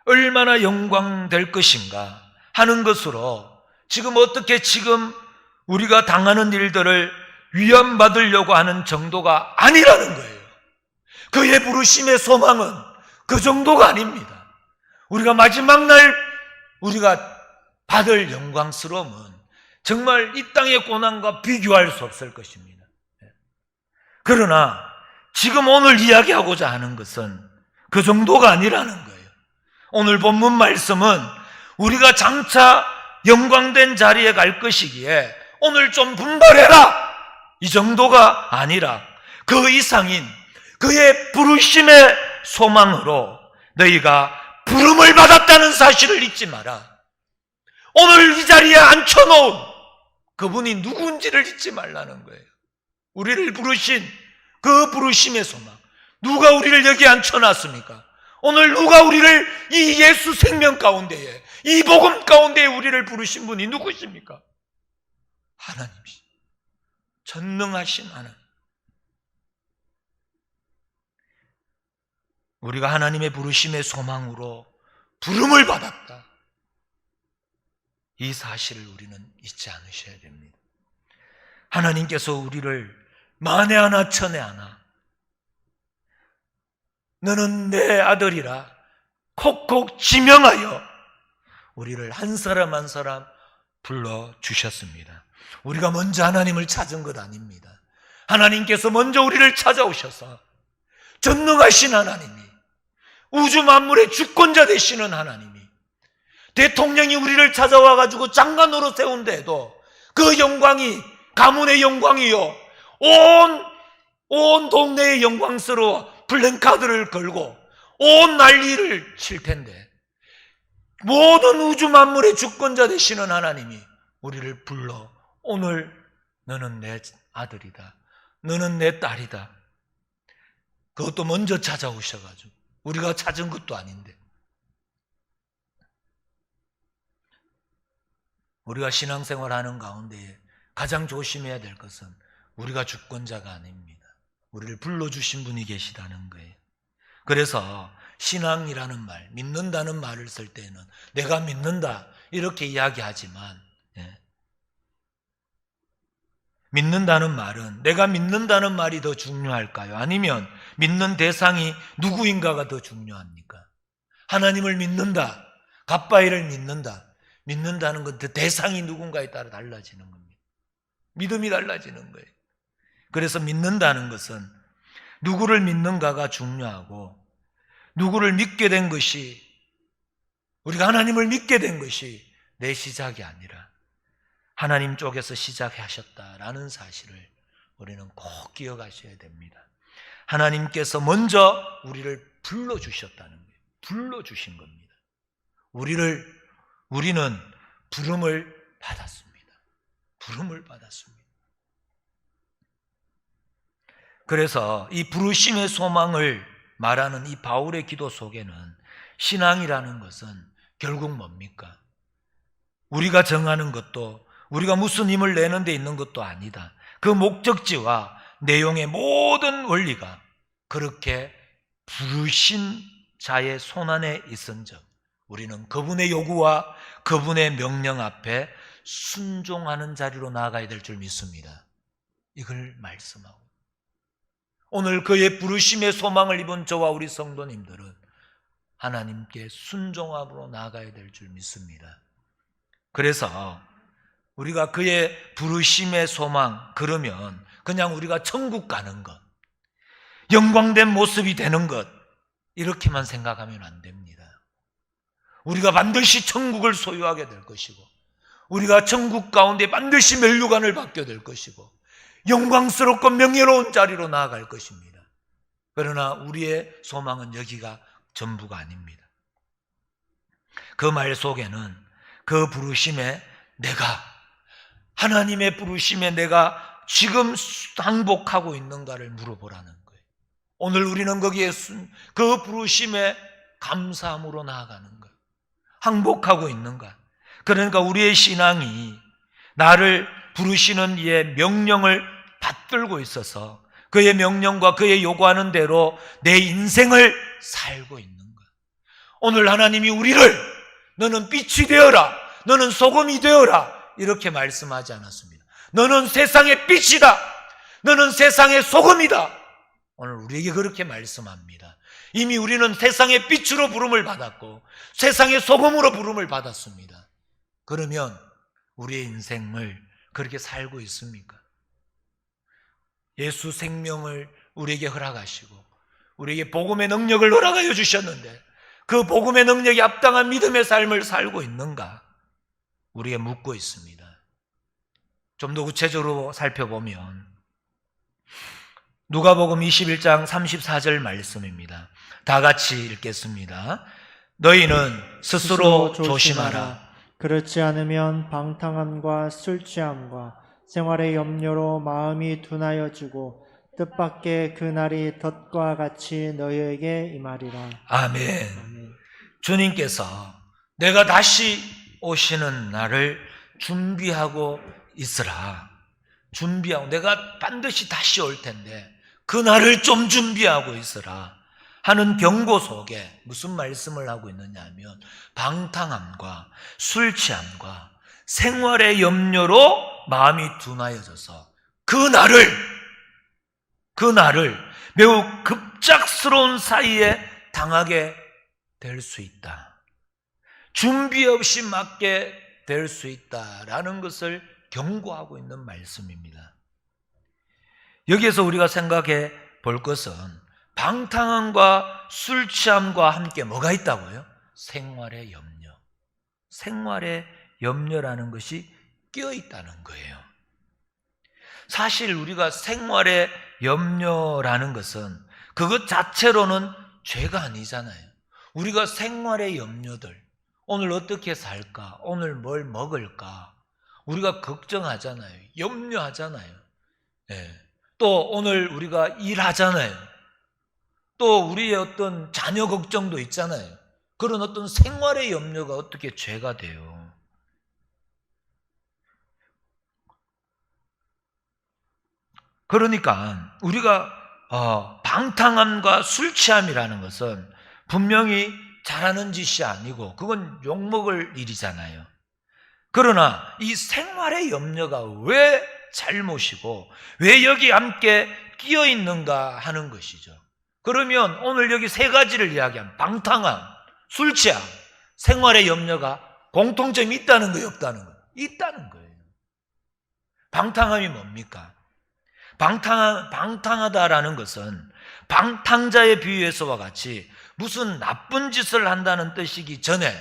얼마나 영광될 것인가 하는 것으로, 지금 어떻게 지금 우리가 당하는 일들을 위안받으려고 하는 정도가 아니라는 거예요. 그의 부르심의 소망은 그 정도가 아닙니다. 우리가 마지막 날 우리가 받을 영광스러움은 정말 이 땅의 고난과 비교할 수 없을 것입니다. 그러나 지금 오늘 이야기하고자 하는 것은 그 정도가 아니라는 거예요. 오늘 본문 말씀은 우리가 장차 영광된 자리에 갈 것이기에 오늘 좀 분발해라, 이 정도가 아니라 그 이상인 그의 부르심의 소망으로 너희가 부름을 받았다는 사실을 잊지 마라. 오늘 이 자리에 앉혀놓은 그분이 누군지를 잊지 말라는 거예요. 우리를 부르신 그 부르심의 소망, 누가 우리를 여기 앉혀놨습니까? 오늘 누가 우리를 이 예수 생명 가운데에, 이 복음 가운데에 우리를 부르신 분이 누구십니까? 하나님이시, 전능하신 하나님. 우리가 하나님의 부르심의 소망으로 부름을 받았다, 이 사실을 우리는 잊지 않으셔야 됩니다. 하나님께서 우리를 만에 하나 천에 하나 너는 내 아들이라 콕콕 지명하여 우리를 한 사람 한 사람 불러주셨습니다. 우리가 먼저 하나님을 찾은 것 아닙니다. 하나님께서 먼저 우리를 찾아오셔서 전능하신 하나님이, 우주 만물의 주권자 되시는 하나님이, 대통령이 우리를 찾아와 가지고 장관으로 세운 데에도 그 영광이 가문의 영광이요, 온 동네의 영광스러워 플랜카드를 걸고 온 난리를 칠 텐데, 모든 우주 만물의 주권자 되시는 하나님이 우리를 불러 오늘 너는 내 아들이다, 너는 내 딸이다. 그것도 먼저 찾아오셔가지고, 우리가 찾은 것도 아닌데. 우리가 신앙생활하는 가운데 가장 조심해야 될 것은 우리가 주권자가 아닙니다. 우리를 불러주신 분이 계시다는 거예요. 그래서 신앙이라는 말, 믿는다는 말을 쓸 때는 내가 믿는다 이렇게 이야기하지만, 믿는다는 말은 내가 믿는다는 말이 더 중요할까요? 아니면 믿는 대상이 누구인가가 더 중요합니까? 하나님을 믿는다, 갓바위를 믿는다, 믿는다는 건 그 대상이 누군가에 따라 달라지는 겁니다. 믿음이 달라지는 거예요. 그래서 믿는다는 것은 누구를 믿는가가 중요하고, 누구를 믿게 된 것이, 우리가 하나님을 믿게 된 것이 내 시작이 아니라 하나님 쪽에서 시작하셨다라는 사실을 우리는 꼭 기억하셔야 됩니다. 하나님께서 먼저 우리를 불러주셨다는 거예요. 불러주신 겁니다. 우리는 부름을 받았습니다. 부름을 받았습니다. 그래서 이 부르심의 소망을 말하는 이 바울의 기도 속에는 신앙이라는 것은 결국 뭡니까? 우리가 정하는 것도, 우리가 무슨 힘을 내는 데 있는 것도 아니다. 그 목적지와 내용의 모든 원리가 그렇게 부르신 자의 손안에 있은즉 우리는 그분의 요구와 그분의 명령 앞에 순종하는 자리로 나아가야 될 줄 믿습니다. 이걸 말씀하고, 오늘 그의 부르심의 소망을 입은 저와 우리 성도님들은 하나님께 순종함으로 나아가야 될 줄 믿습니다. 그래서 우리가 그의 부르심의 소망, 그러면 그냥 우리가 천국 가는 것, 영광된 모습이 되는 것, 이렇게만 생각하면 안 됩니다. 우리가 반드시 천국을 소유하게 될 것이고, 우리가 천국 가운데 반드시 면류관을 받게 될 것이고, 영광스럽고 명예로운 자리로 나아갈 것입니다. 그러나 우리의 소망은 여기가 전부가 아닙니다. 그 말 속에는 그 부르심에 하나님의 부르심에 내가 지금 항복하고 있는가를 물어보라는 거예요. 오늘 우리는 거기에 그 부르심에 감사함으로 나아가는 거예요. 항복하고 있는가? 그러니까 우리의 신앙이 나를 부르시는 이의 명령을 받들고 있어서 그의 명령과 그의 요구하는 대로 내 인생을 살고 있는가? 오늘 하나님이 우리를 너는 빛이 되어라, 너는 소금이 되어라 이렇게 말씀하지 않았습니다. 너는 세상의 빛이다, 너는 세상의 소금이다. 오늘 우리에게 그렇게 말씀합니다. 이미 우리는 세상의 빛으로 부름을 받았고 세상의 소금으로 부름을 받았습니다. 그러면 우리의 인생을 그렇게 살고 있습니까? 예수 생명을 우리에게 허락하시고 우리에게 복음의 능력을 허락하여 주셨는데 그 복음의 능력에 합당한 믿음의 삶을 살고 있는가? 우리에게 묻고 있습니다. 좀 더 구체적으로 살펴보면 누가복음 21장 34절 말씀입니다. 다 같이 읽겠습니다. 너희는 스스로 조심하라. 그렇지 않으면 방탕함과 술 취함과 생활의 염려로 마음이 둔하여지고 뜻밖의 그 날이 덫과 같이 너희에게 임하리라. 아멘. 아멘. 주님께서 내가 다시 오시는 날을 준비하고 있으라. 준비하고 내가 반드시 다시 올 텐데 그 날을 좀 준비하고 있으라 하는 경고 속에 무슨 말씀을 하고 있느냐 하면 방탕함과 술 취함과 생활의 염려로 마음이 둔하여져서 그 날을 매우 급작스러운 사이에 당하게 될 수 있다. 준비 없이 맞게 될 수 있다라는 것을 경고하고 있는 말씀입니다. 여기에서 우리가 생각해 볼 것은 방탕함과 술 취함과 함께 뭐가 있다고요? 생활의 염려. 생활의 염려라는 것이 끼어 있다는 거예요. 사실 우리가 생활의 염려라는 것은 그것 자체로는 죄가 아니잖아요. 우리가 생활의 염려들, 오늘 어떻게 살까? 오늘 뭘 먹을까? 우리가 걱정하잖아요. 염려하잖아요. 네. 또 오늘 우리가 일하잖아요. 또 우리의 어떤 자녀 걱정도 있잖아요. 그런 어떤 생활의 염려가 어떻게 죄가 돼요? 그러니까 우리가 방탕함과 술 취함이라는 것은 분명히 잘하는 짓이 아니고 그건 욕먹을 일이잖아요. 그러나 이 생활의 염려가 왜 잘못이고 왜 여기 함께 끼어 있는가 하는 것이죠. 그러면 오늘 여기 세 가지를 이야기한 방탕함, 술 취함, 생활의 염려가 공통점이 있다는 거예요, 없다는 거예요? 있다는 거예요. 방탕함이 뭡니까? 방탕하다라는 것은 방탕자의 비유에서와 같이 무슨 나쁜 짓을 한다는 뜻이기 전에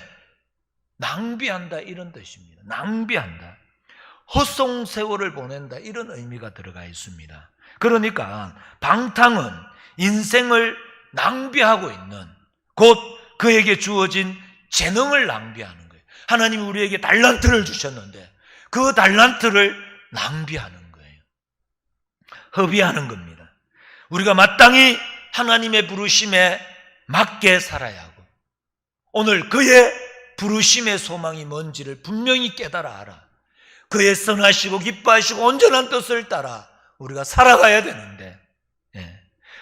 낭비한다 이런 뜻입니다. 낭비한다. 헛송세월을 보낸다 이런 의미가 들어가 있습니다. 그러니까 방탕은 인생을 낭비하고 있는, 곧 그에게 주어진 재능을 낭비하는 거예요. 하나님이 우리에게 달란트를 주셨는데 그 달란트를 낭비하는 거예요. 허비하는 겁니다. 우리가 마땅히 하나님의 부르심에 맞게 살아야 하고 오늘 그의 부르심의 소망이 뭔지를 분명히 깨달아 알아. 그의 선하시고 기뻐하시고 온전한 뜻을 따라 우리가 살아가야 되는데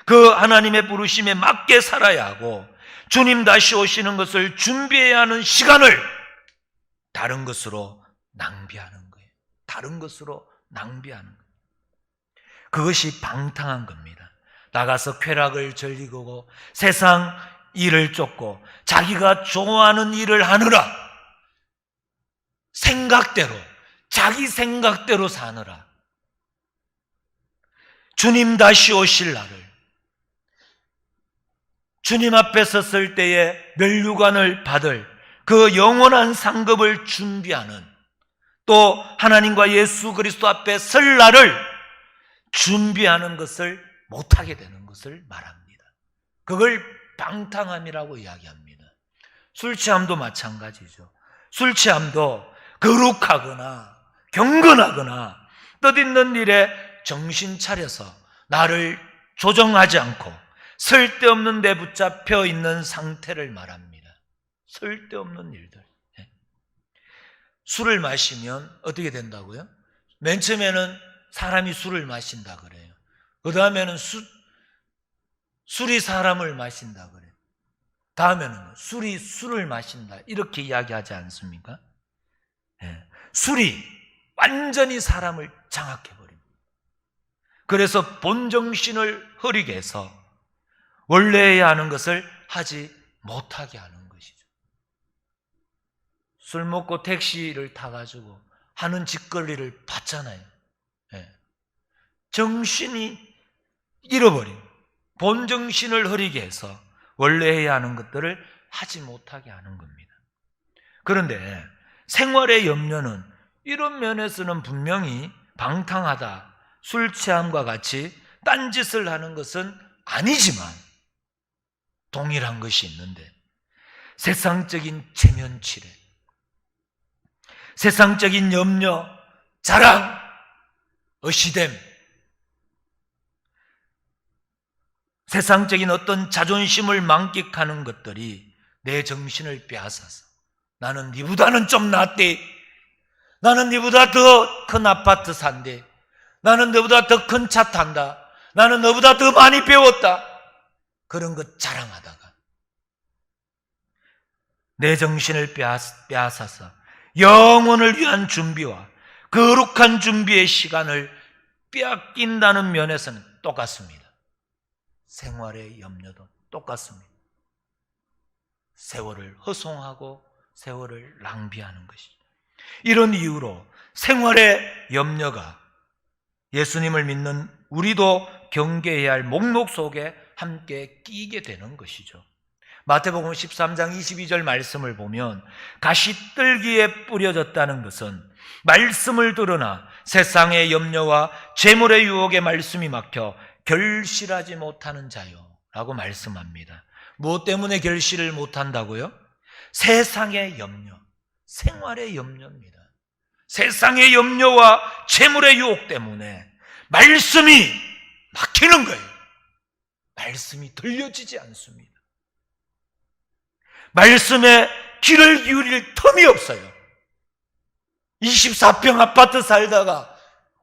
그 하나님의 부르심에 맞게 살아야 하고 주님 다시 오시는 것을 준비해야 하는 시간을 다른 것으로 낭비하는 거예요. 다른 것으로 낭비하는 거예요. 그것이 방탕한 겁니다. 나가서 쾌락을 즐기고 세상 일을 쫓고 자기가 좋아하는 일을 하느라 생각대로 자기 생각대로 사느라 주님 다시 오실 날을 주님 앞에 섰을 때에 멸류관을 받을 그 영원한 상급을 준비하는 또 하나님과 예수 그리스도 앞에 설 날을 준비하는 것을 못하게 되는 것을 말합니다. 그걸 방탕함이라고 이야기합니다. 술 취함도 마찬가지죠. 술 취함도 거룩하거나 경건하거나 뜻있는 일에 정신 차려서 나를 조정하지 않고 쓸데없는 데 붙잡혀 있는 상태를 말합니다. 쓸데없는 일들. 술을 마시면 어떻게 된다고요? 맨 처음에는 사람이 술을 마신다 그래요. 그 다음에는 술이 사람을 마신다 그래요. 다음에는 술이 술을 마신다 이렇게 이야기하지 않습니까? 술이 완전히 사람을 장악해버립니다. 그래서 본정신을 흐리게 해서 원래 해야 하는 것을 하지 못하게 하는 것이죠. 술 먹고 택시를 타가지고 하는 짓거리를 봤잖아요. 정신이 잃어버린 본정신을 흐리게 해서 원래 해야 하는 것들을 하지 못하게 하는 겁니다. 그런데 생활의 염려는 이런 면에서는 분명히 방탕하다, 술 취함과 같이 딴짓을 하는 것은 아니지만 동일한 것이 있는데, 세상적인 체면치레, 세상적인 염려, 자랑, 어시됨, 세상적인 어떤 자존심을 만끽하는 것들이 내 정신을 빼앗아서 나는 니보다는 좀 낫대, 나는 니보다 더 큰 아파트 산대, 나는 너보다 더 큰 차 탄다, 나는 너보다 더 많이 배웠다, 그런 것 자랑하다가 내 정신을 빼앗아서 영혼을 위한 준비와 거룩한 준비의 시간을 빼앗긴다는 면에서는 똑같습니다. 생활의 염려도 똑같습니다. 세월을 허송하고 세월을 낭비하는 것이죠. 이런 이유로 생활의 염려가 예수님을 믿는 우리도 경계해야 할 목록 속에 함께 끼게 되는 것이죠. 마태복음 13장 22절 말씀을 보면 가시떨기에 뿌려졌다는 것은 말씀을 들으나 세상의 염려와 재물의 유혹에 말씀이 막혀 결실하지 못하는 자요 라고 말씀합니다. 무엇 때문에 결실을 못한다고요? 세상의 염려, 생활의 염려입니다. 세상의 염려와 재물의 유혹 때문에 말씀이 막히는 거예요. 말씀이 들려지지 않습니다. 말씀에 귀를 기울일 틈이 없어요. 24평 아파트 살다가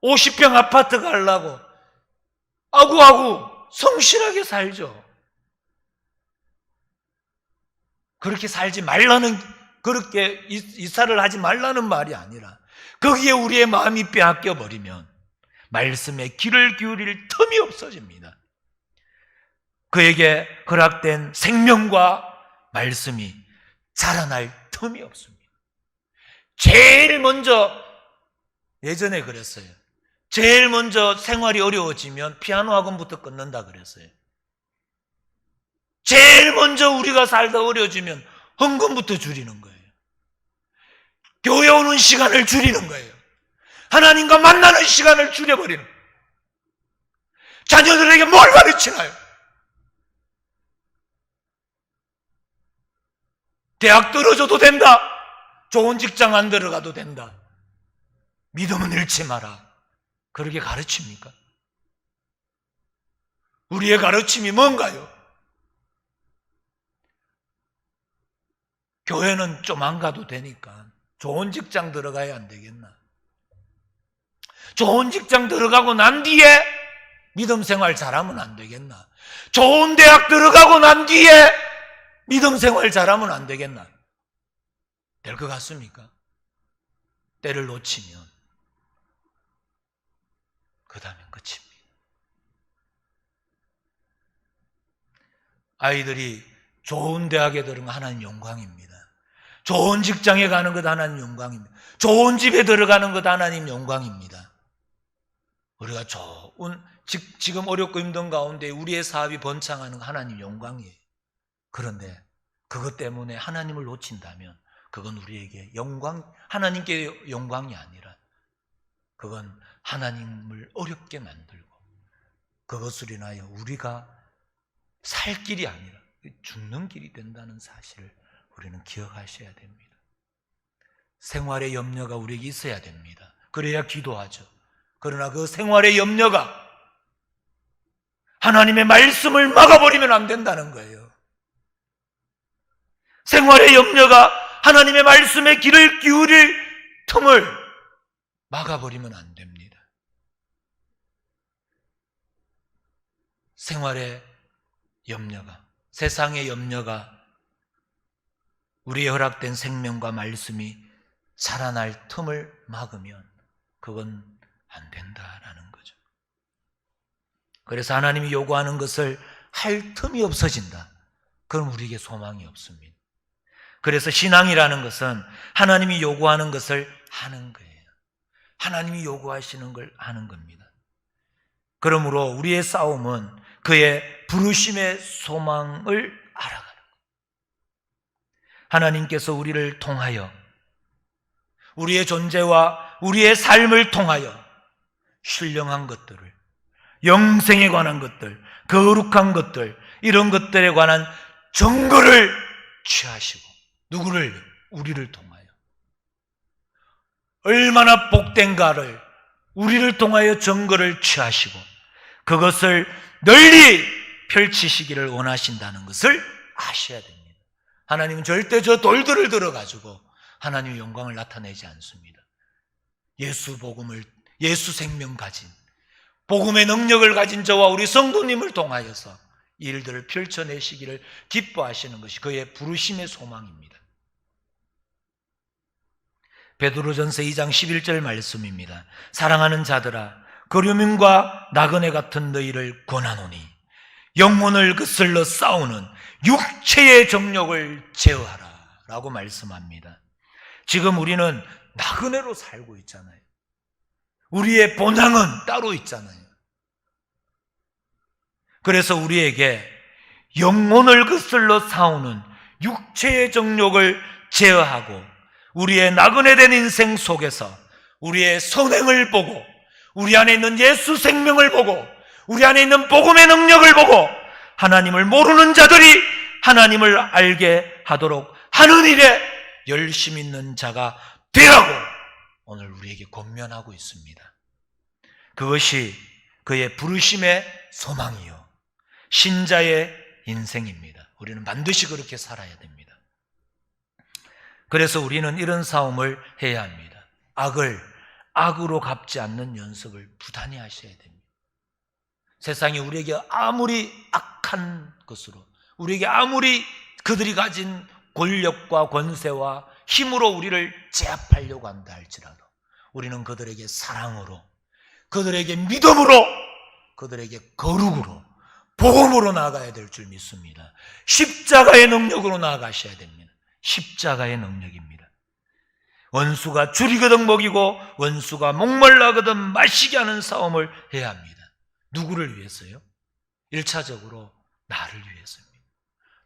50평 아파트 가려고 아구아구 성실하게 살죠. 그렇게 살지 말라는, 그렇게 이사를 하지 말라는 말이 아니라 거기에 우리의 마음이 빼앗겨 버리면 말씀에 귀를 기울일 틈이 없어집니다. 그에게 허락된 생명과 말씀이 자라날 틈이 없습니다. 제일 먼저, 예전에 그랬어요. 제일 먼저 생활이 어려워지면 피아노 학원부터 끊는다 그랬어요. 제일 먼저 우리가 살다 어려워지면 헌금부터 줄이는 거예요. 교회 오는 시간을 줄이는 거예요. 하나님과 만나는 시간을 줄여버리는 거예요. 자녀들에게 뭘 가르치나요? 대학 떨어져도 된다. 좋은 직장 안 들어가도 된다. 믿음은 잃지 마라. 그렇게 가르칩니까? 우리의 가르침이 뭔가요? 교회는 좀 안 가도 되니까 좋은 직장 들어가야 안 되겠나? 좋은 직장 들어가고 난 뒤에 믿음 생활 잘하면 안 되겠나? 좋은 대학 들어가고 난 뒤에 믿음 생활 잘하면 안 되겠나? 될 것 같습니까? 때를 놓치면 그 다음엔 끝입니다. 아이들이 좋은 대학에 들어가면 하나님 영광입니다. 좋은 직장에 가는 것 하나님 영광입니다. 좋은 집에 들어가는 것 하나님 영광입니다. 우리가 좋은, 지금 어렵고 힘든 가운데 우리의 사업이 번창하는 거 하나님 영광이에요. 그런데 그것 때문에 하나님을 놓친다면 그건 우리에게 하나님께 영광이 아니라 그건 하나님을 어렵게 만들고 그것으로 인하여 우리가 살 길이 아니라 죽는 길이 된다는 사실을 우리는 기억하셔야 됩니다. 생활의 염려가 우리에게 있어야 됩니다. 그래야 기도하죠. 그러나 그 생활의 염려가 하나님의 말씀을 막아버리면 안 된다는 거예요. 생활의 염려가 하나님의 말씀에 귀를 기울일 틈을 막아버리면 안 됩니다. 생활의 염려가, 세상의 염려가 우리의 허락된 생명과 말씀이 자라날 틈을 막으면 그건 안 된다라는 거죠. 그래서 하나님이 요구하는 것을 할 틈이 없어진다. 그럼 우리에게 소망이 없습니다. 그래서 신앙이라는 것은 하나님이 요구하는 것을 하는 거예요. 하나님이 요구하시는 걸 하는 겁니다. 그러므로 우리의 싸움은 그의 부르심의 소망을 알아가는 거예요. 하나님께서 우리를 통하여 우리의 존재와 우리의 삶을 통하여 신령한 것들을, 영생에 관한 것들, 거룩한 것들, 이런 것들에 관한 증거를 취하시고, 누구를? 우리를 통하여. 얼마나 복된가를 우리를 통하여 증거를 취하시고 그것을 널리 펼치시기를 원하신다는 것을 아셔야 됩니다. 하나님은 절대 저 돌들을 들어가지고 하나님의 영광을 나타내지 않습니다. 예수 복음을, 예수 생명 가진, 복음의 능력을 가진 저와 우리 성도님을 통하여서 일들을 펼쳐내시기를 기뻐하시는 것이 그의 부르심의 소망입니다. 베드로전서 2장 11절 말씀입니다. 사랑하는 자들아, 거류민과 나그네 같은 너희를 권하노니 영혼을 거슬러 싸우는 육체의 정욕을 제어하라 라고 말씀합니다. 지금 우리는 나그네로 살고 있잖아요. 우리의 본향은 따로 있잖아요. 그래서 우리에게 영혼을 거슬러 싸우는 육체의 정욕을 제어하고 우리의 나그네된 인생 속에서 우리의 선행을 보고 우리 안에 있는 예수 생명을 보고 우리 안에 있는 복음의 능력을 보고 하나님을 모르는 자들이 하나님을 알게 하도록 하는 일에 열심 있는 자가 되라고 오늘 우리에게 권면하고 있습니다. 그것이 그의 부르심의 소망이요 신자의 인생입니다. 우리는 반드시 그렇게 살아야 됩니다. 그래서 우리는 이런 싸움을 해야 합니다. 악을 악으로 갚지 않는 연습을 부단히 하셔야 됩니다. 세상이 우리에게 아무리 악한 것으로, 우리에게 아무리 그들이 가진 권력과 권세와 힘으로 우리를 제압하려고 한다 할지라도 우리는 그들에게 사랑으로, 그들에게 믿음으로, 그들에게 거룩으로, 복음으로 나아가야 될 줄 믿습니다. 십자가의 능력으로 나아가셔야 됩니다. 십자가의 능력입니다. 원수가 줄이거든 먹이고 원수가 목말라거든 마시게 하는 싸움을 해야 합니다. 누구를 위해서요? 1차적으로 나를 위해서입니다.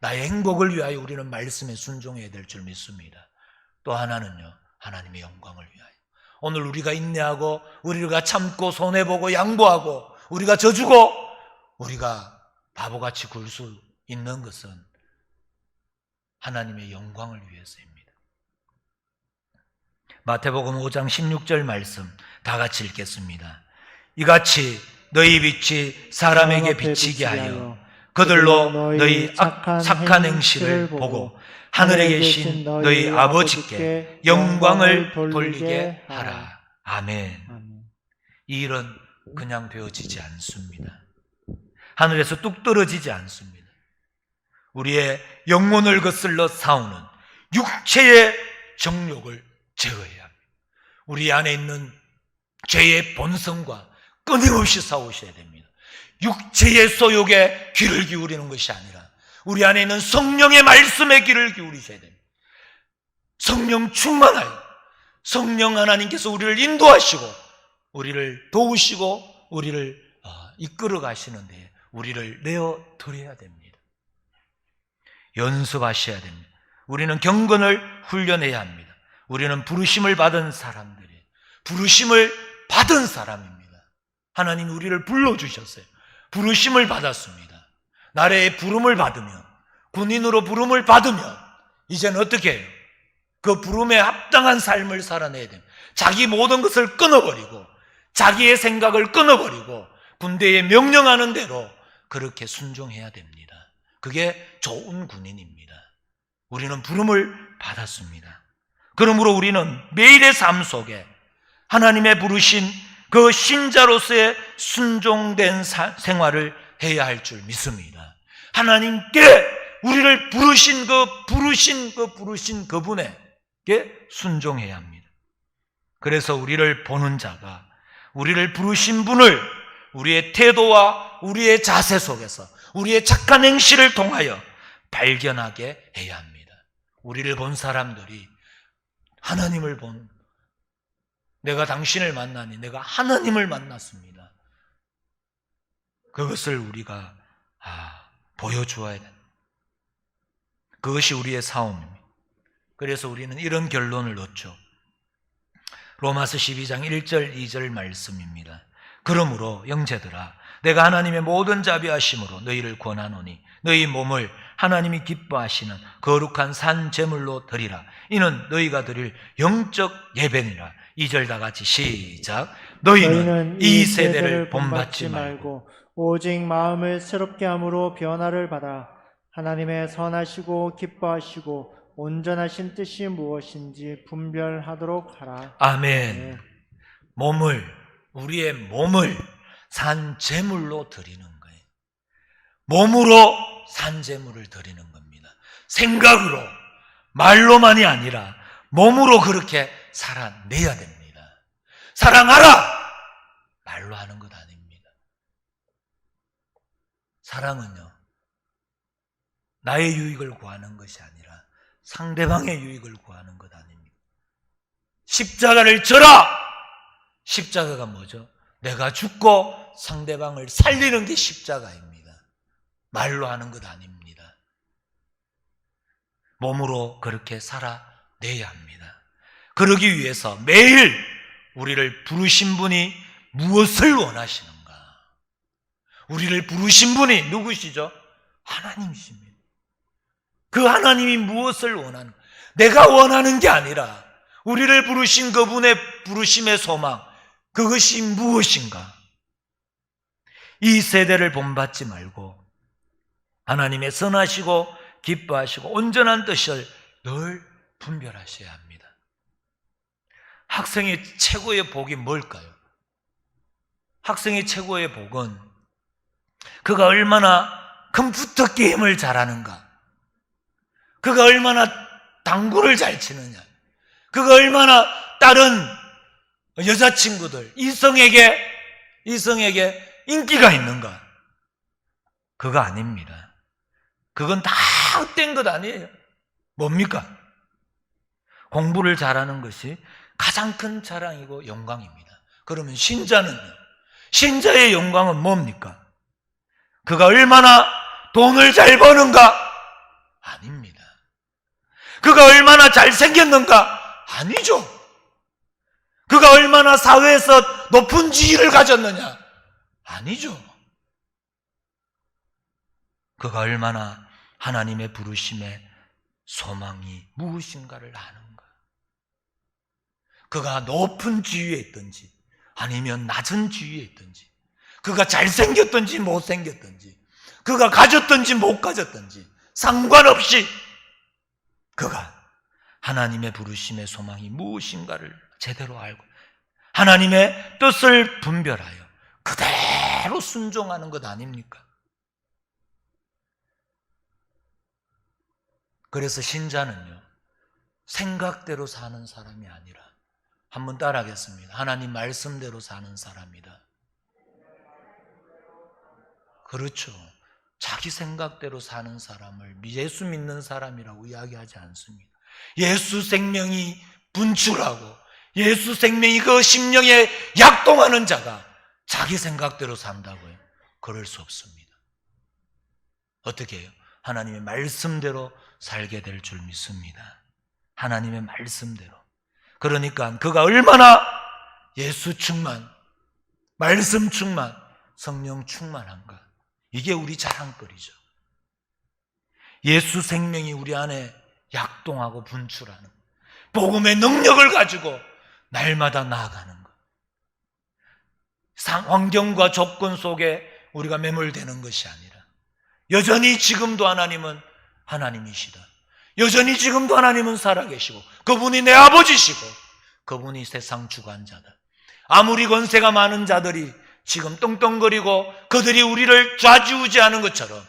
나의 행복을 위하여 우리는 말씀에 순종해야 될 줄 믿습니다. 또 하나는요, 하나님의 영광을 위하여. 오늘 우리가 인내하고 우리가 참고 손해보고 양보하고 우리가 져주고 우리가 바보같이 굴 수 있는 것은 하나님의 영광을 위해서입니다. 마태복음 5장 16절 말씀 다 같이 읽겠습니다. 이같이 너희 빛이 사람에게 비치게 하여 그들로 너희 착한 행실을 보고 하늘에 계신 너희 아버지께 영광을 돌리게 하라. 아멘. 이 일은 그냥 되어지지 않습니다. 하늘에서 뚝 떨어지지 않습니다. 우리의 영혼을 거슬러 싸우는 육체의 정욕을 제어해야 합니다. 우리 안에 있는 죄의 본성과 끊임없이 싸우셔야 됩니다. 육체의 소욕에 귀를 기울이는 것이 아니라 우리 안에 있는 성령의 말씀에 귀를 기울이셔야 됩니다. 성령 충만하여 성령 하나님께서 우리를 인도하시고 우리를 도우시고 우리를 이끌어 가시는데 우리를 내어 드려야 됩니다. 연습하셔야 됩니다. 우리는 경건을 훈련해야 합니다. 우리는 부르심을 받은 사람들이 부르심을 받은 사람입니다. 하나님 우리를 불러주셨어요. 부르심을 받았습니다. 나라의 부름을 받으면 군인으로 부름을 받으면 이제는 어떻게 해요? 그 부름에 합당한 삶을 살아내야 됩니다. 자기 모든 것을 끊어버리고 자기의 생각을 끊어버리고 군대에 명령하는 대로 그렇게 순종해야 됩니다. 그게 좋은 군인입니다. 우리는 부름을 받았습니다. 그러므로 우리는 매일의 삶 속에 하나님의 부르신 그 신자로서의 순종된 생활을 해야 할 줄 믿습니다. 하나님께 우리를 부르신 그분에게 순종해야 합니다. 그래서 우리를 보는 자가 우리를 부르신 분을 우리의 태도와 우리의 자세 속에서 우리의 착한 행실을 통하여 발견하게 해야 합니다. 우리를 본 사람들이 하나님을 내가 당신을 만나니 내가 하나님을 만났습니다. 그것을 우리가 보여주어야 된다. 그것이 우리의 싸움입니다. 그래서 우리는 이런 결론을 얻죠. 로마서 12장 1절 2절 말씀입니다. 그러므로 형제들아 내가 하나님의 모든 자비하심으로 너희를 권하노니 너희 몸을 하나님이 기뻐하시는 거룩한 산 제물로 드리라. 이는 너희가 드릴 영적 예배니라. 2절 다 같이 시작. 너희는 이 세대를 본받지 말고 오직 마음을 새롭게 함으로 변화를 받아 하나님의 선하시고 기뻐하시고 온전하신 뜻이 무엇인지 분별하도록 하라. 아멘. 우리의 몸을 산 제물로 드리는 거예요. 몸으로 산 제물을 드리는 겁니다. 생각으로, 말로만이 아니라 몸으로 그렇게 살아내야 됩니다. 사랑하라! 말로 하는 것 아닙니다. 사랑은요, 나의 유익을 구하는 것이 아니라 상대방의 유익을 구하는 것 아닙니다. 십자가를 져라! 십자가가 뭐죠? 내가 죽고 상대방을 살리는 게 십자가입니다. 말로 하는 것 아닙니다. 몸으로 그렇게 살아내야 합니다. 그러기 위해서 매일 우리를 부르신 분이 무엇을 원하시는가? 우리를 부르신 분이 누구시죠? 하나님이십니다. 그 하나님이 무엇을 원하는가? 내가 원하는 게 아니라 우리를 부르신 그분의 부르심의 소망, 그것이 무엇인가? 이 세대를 본받지 말고 하나님의 선하시고 기뻐하시고 온전한 뜻을 늘 분별하셔야 합니다. 학생의 최고의 복이 뭘까요? 학생의 최고의 복은 그가 얼마나 컴퓨터 게임을 잘하는가, 그가 얼마나 당구를 잘 치느냐, 그가 얼마나 다른 여자친구들, 이성에게 인기가 있는가. 그거 아닙니다. 그건 다 헛된 것 아니에요. 뭡니까? 공부를 잘하는 것이 가장 큰 자랑이고 영광입니다. 그러면 신자는요? 신자의 영광은 뭡니까? 그가 얼마나 돈을 잘 버는가? 아닙니다. 그가 얼마나 잘생겼는가? 아니죠. 그가 얼마나 사회에서 높은 지위를 가졌느냐? 아니죠. 그가 얼마나 하나님의 부르심의 소망이 무엇인가를 아는가? 그가 높은 지위에 있든지 아니면 낮은 지위에 있든지, 그가 잘생겼든지 못생겼든지, 그가 가졌든지 못 가졌든지 상관없이 그가 하나님의 부르심의 소망이 무엇인가를 제대로 알고 하나님의 뜻을 분별하여 그대로 순종하는 것 아닙니까? 그래서 신자는요, 생각대로 사는 사람이 아니라, 한번 따라하겠습니다. 하나님 말씀대로 사는 사람이다. 그렇죠. 자기 생각대로 사는 사람을 예수 믿는 사람이라고 이야기하지 않습니다. 예수 생명이 분출하고 예수 생명이 그 심령에 약동하는 자가 자기 생각대로 산다고요? 그럴 수 없습니다. 어떻게 해요? 하나님의 말씀대로 살게 될 줄 믿습니다. 하나님의 말씀대로. 그러니까 그가 얼마나 예수 충만, 말씀 충만, 성령 충만한가, 이게 우리 자랑거리죠. 예수 생명이 우리 안에 약동하고 분출하는 복음의 능력을 가지고 날마다 나아가는 것. 환경과 조건 속에 우리가 매몰되는 것이 아니라 여전히 지금도 하나님은 하나님이시다. 여전히 지금도 하나님은 살아계시고 그분이 내 아버지시고 그분이 세상 주관자다. 아무리 권세가 많은 자들이 지금 떵떵거리고 그들이 우리를 좌지우지하는 것처럼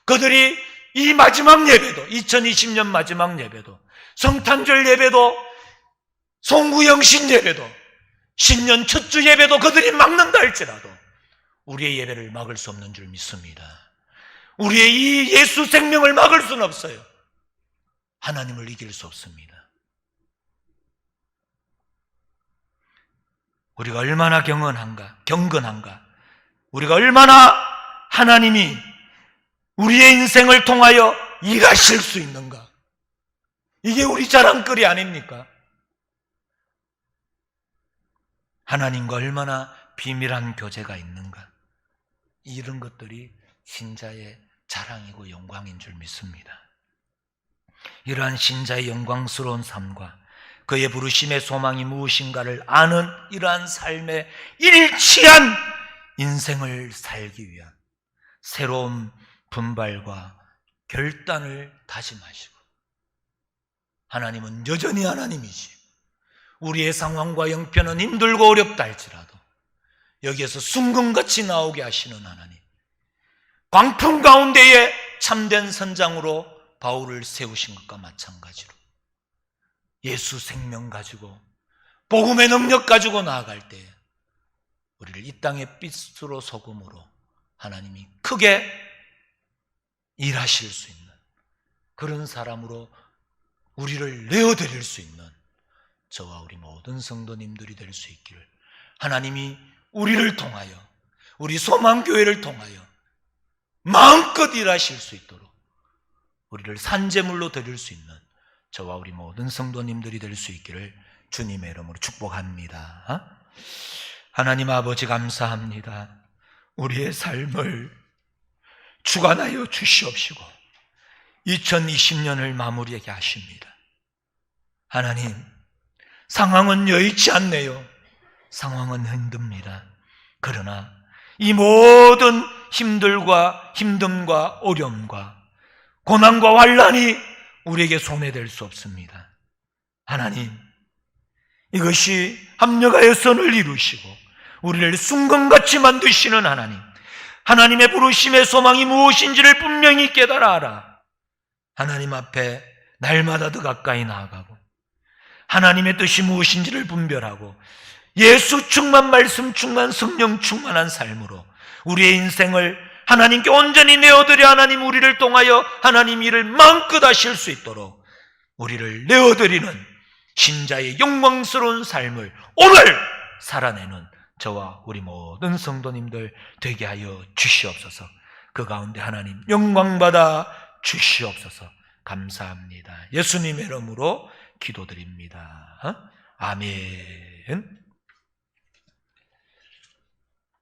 그들이 이 마지막 예배도, 2020년 마지막 예배도, 성탄절 예배도, 송구영신 예배도, 신년 첫 주 예배도 그들이 막는다 할지라도 우리의 예배를 막을 수 없는 줄 믿습니다. 우리의 이 예수 생명을 막을 수는 없어요. 하나님을 이길 수 없습니다. 우리가 얼마나 경건한가, 우리가 얼마나 하나님이 우리의 인생을 통하여 일하실 수 있는가, 이게 우리 자랑거리 아닙니까? 하나님과 얼마나 비밀한 교제가 있는가, 이런 것들이 신자의 자랑이고 영광인 줄 믿습니다. 이러한 신자의 영광스러운 삶과 그의 부르심의 소망이 무엇인가를 아는 이러한 삶의 일치한 인생을 살기 위한 새로운 분발과 결단을 다짐하시고, 하나님은 여전히 하나님이시, 우리의 상황과 형편은 힘들고 어렵다 할지라도 여기에서 순금같이 나오게 하시는 하나님, 광풍 가운데에 참된 선장으로 바울을 세우신 것과 마찬가지로 예수 생명 가지고 복음의 능력 가지고 나아갈 때에 우리를 이 땅의 빛으로 소금으로 하나님이 크게 일하실 수 있는 그런 사람으로 우리를 내어드릴 수 있는 저와 우리 모든 성도님들이 될 수 있기를, 하나님이 우리를 통하여, 우리 소망교회를 통하여 마음껏 일하실 수 있도록 우리를 산제물로 드릴 수 있는 저와 우리 모든 성도님들이 될 수 있기를 주님의 이름으로 축복합니다. 하나님 아버지, 감사합니다. 우리의 삶을 주관하여 주시옵시고 2020년을 마무리하게 하십니다. 하나님, 상황은 여의치 않네요. 상황은 힘듭니다. 그러나 이 모든 힘듦과 어려움과 고난과 환난이 우리에게 손해될 수 없습니다. 하나님, 이것이 합력하여 선을 이루시고 우리를 순금같이 만드시는 하나님, 하나님의 부르심의 소망이 무엇인지를 분명히 깨달아 알아 하나님 앞에 날마다 더 가까이 나아가고 하나님의 뜻이 무엇인지를 분별하고 예수 충만, 말씀 충만, 성령 충만한 삶으로 우리의 인생을 하나님께 온전히 내어드려 하나님 우리를 통하여 하나님 일을 마음껏 하실 수 있도록 우리를 내어드리는 신자의 영광스러운 삶을 오늘 살아내는 저와 우리 모든 성도님들 되게 하여 주시옵소서. 그 가운데 하나님 영광받아 주시옵소서. 감사합니다. 예수님의 이름으로 기도드립니다. 아멘.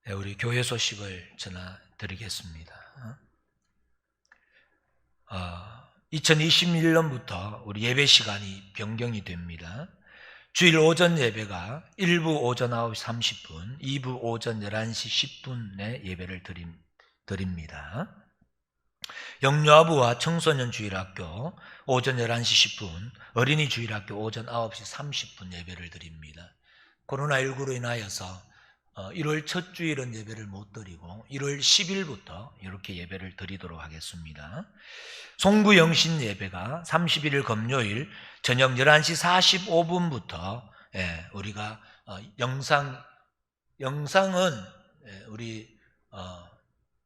네, 우리 교회 소식을 전해드리겠습니다. 2021년부터 우리 예배 시간이 변경이 됩니다. 주일 오전 예배가 1부 오전 9시 30분, 2부 오전 11시 10분에 예배를 드립니다. 영유아부와 청소년 주일학교 오전 11시 10분, 어린이 주일학교 오전 9시 30분 예배를 드립니다. 코로나19로 인하여서 1월 첫 주일은 예배를 못 드리고 1월 10일부터 이렇게 예배를 드리도록 하겠습니다. 송구 영신 예배가 31일 금요일 저녁 11시 45분부터 우리가 영상은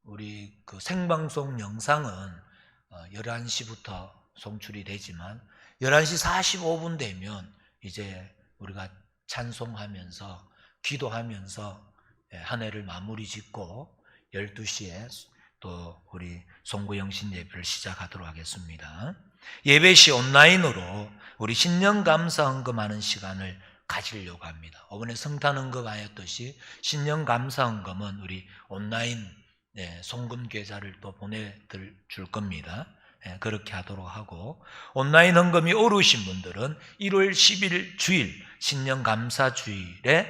우리 그 생방송 영상은 11시부터 송출이 되지만 11시 45분 되면 이제 우리가 찬송하면서 기도하면서 한 해를 마무리 짓고 12시에 또 우리 송구영신 예배를 시작하도록 하겠습니다. 예배 시 온라인으로 우리 신년 감사 헌금하는 시간을 가지려고 합니다. 이번에 성탄 헌금하였듯이 신년 감사 헌금은 우리 온라인 송금 계좌를 또 보내줄 겁니다. 그렇게 하도록 하고, 온라인 헌금이 어려우신 분들은 1월 10일 주일 신년 감사 주일에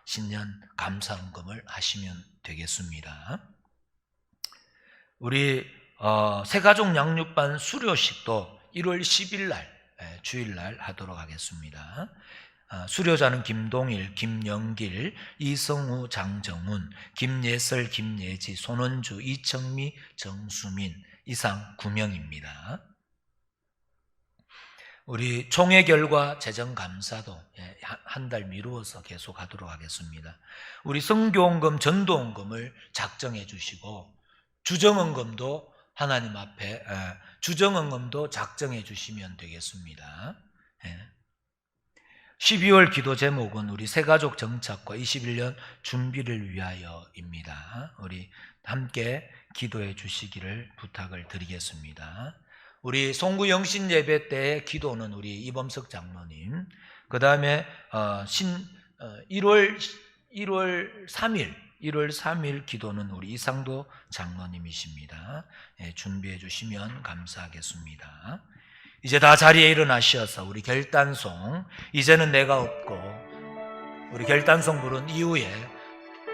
신년 감사 헌금을 하시면 되겠습니다. 우리 새가족 양육반 수료식도 1월 10일 날 주일날 하도록 하겠습니다. 수료자는 김동일, 김영길, 이성우, 장정훈, 김예설, 김예지, 손원주, 이청미, 정수민 이상 9명입니다. 우리 총회 결과 재정 감사도 한 달 미루어서 계속하도록 하겠습니다. 우리 성교헌금, 전도헌금을 작정해 주시고 주정헌금도 하나님 앞에 주정헌금도 작정해 주시면 되겠습니다. 12월 기도 제목은 우리 새가족 정착과 21년 준비를 위하여입니다. 우리 함께 기도해 주시기를 부탁을 드리겠습니다. 우리 송구 영신 예배 때의 기도는 우리 이범석 장로님, 그 다음에 1월 3일 기도는 우리 이상도 장로님이십니다. 준비해 주시면 감사하겠습니다. 이제 다 자리에 일어나셔서 우리 결단송, 이제는 내가 없고, 우리 결단송 부른 이후에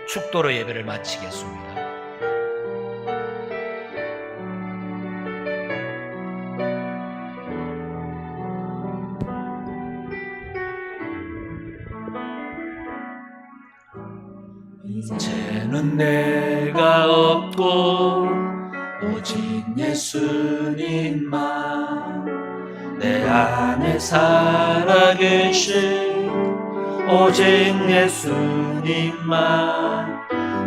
축도로 예배를 마치겠습니다. 이제는 내가 없고 오직 예수님만 내 안에 살아계신 오직 예수님만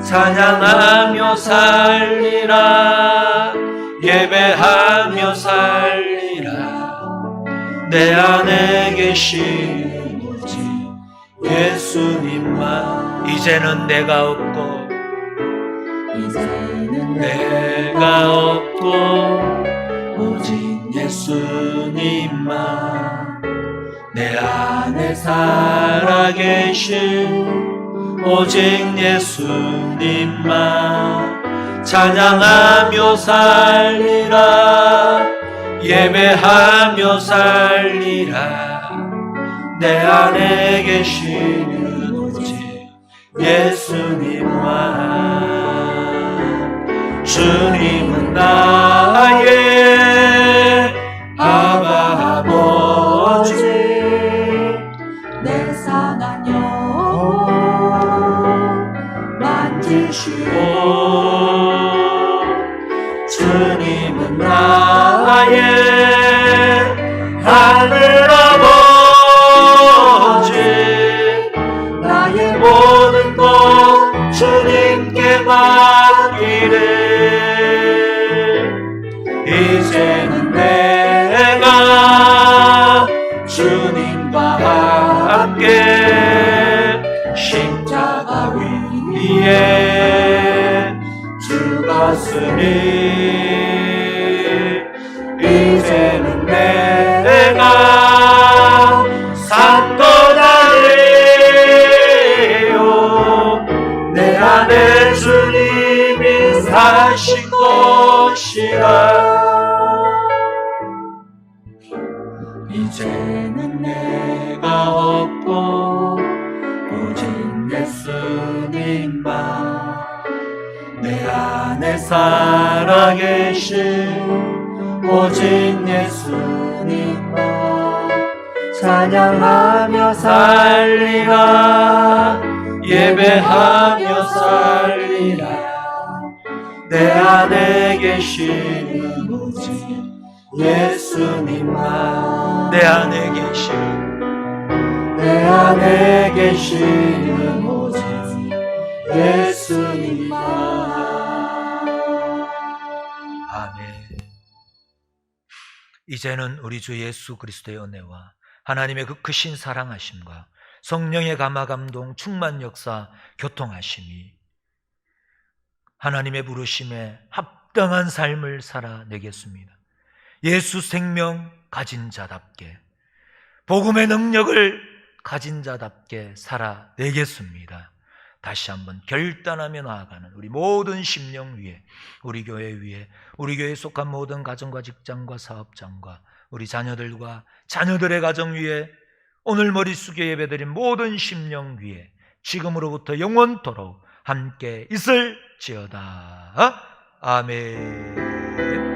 찬양하며 살리라 예배하며 살리라 내 안에 계신 오직 예수님만 이제는 내가 없고 내가 없고 오직 예수님만 내 안에 살아계신 오직 예수님만 찬양하며 살리라 예배하며 살리라 내 안에 계시는 오직 예수님만 주님은 나의 아바 아버지 내 상한 영혼 만지시고 주님은 나의 하늘 아버지 나의 모든 것 주님께 맡기네 이제는 내가 주님과 함께 십자가 위에 죽었으니 이제는 내가 산 것 아니에요 내 안에 주님이 사신 것이라 이제는 내가 없고 오직 예수님만 내 안에 살아계신 오직 예수님만 찬양하며 살리라 예배하며 살리라 내 안에 계시는 오직 예수님만 내 안에 계시는 오직 예수님만 아멘. 이제는 우리 주 예수 그리스도의 은혜와 하나님의 그 크신 사랑하심과 성령의 감화감동 충만 역사 교통하심이 하나님의 부르심에 합당한 삶을 살아내겠습니다. 예수 생명 가진 자답게 복음의 능력을 가진 자답게 살아내겠습니다. 다시 한번 결단하며 나아가는 우리 모든 심령 위에 우리 교회 위에 우리 교회에 속한 모든 가정과 직장과 사업장과 우리 자녀들과 자녀들의 가정 위에 오늘 머리 숙여 예배드린 모든 심령 위에 지금으로부터 영원토록 함께 있을지어다. 아멘.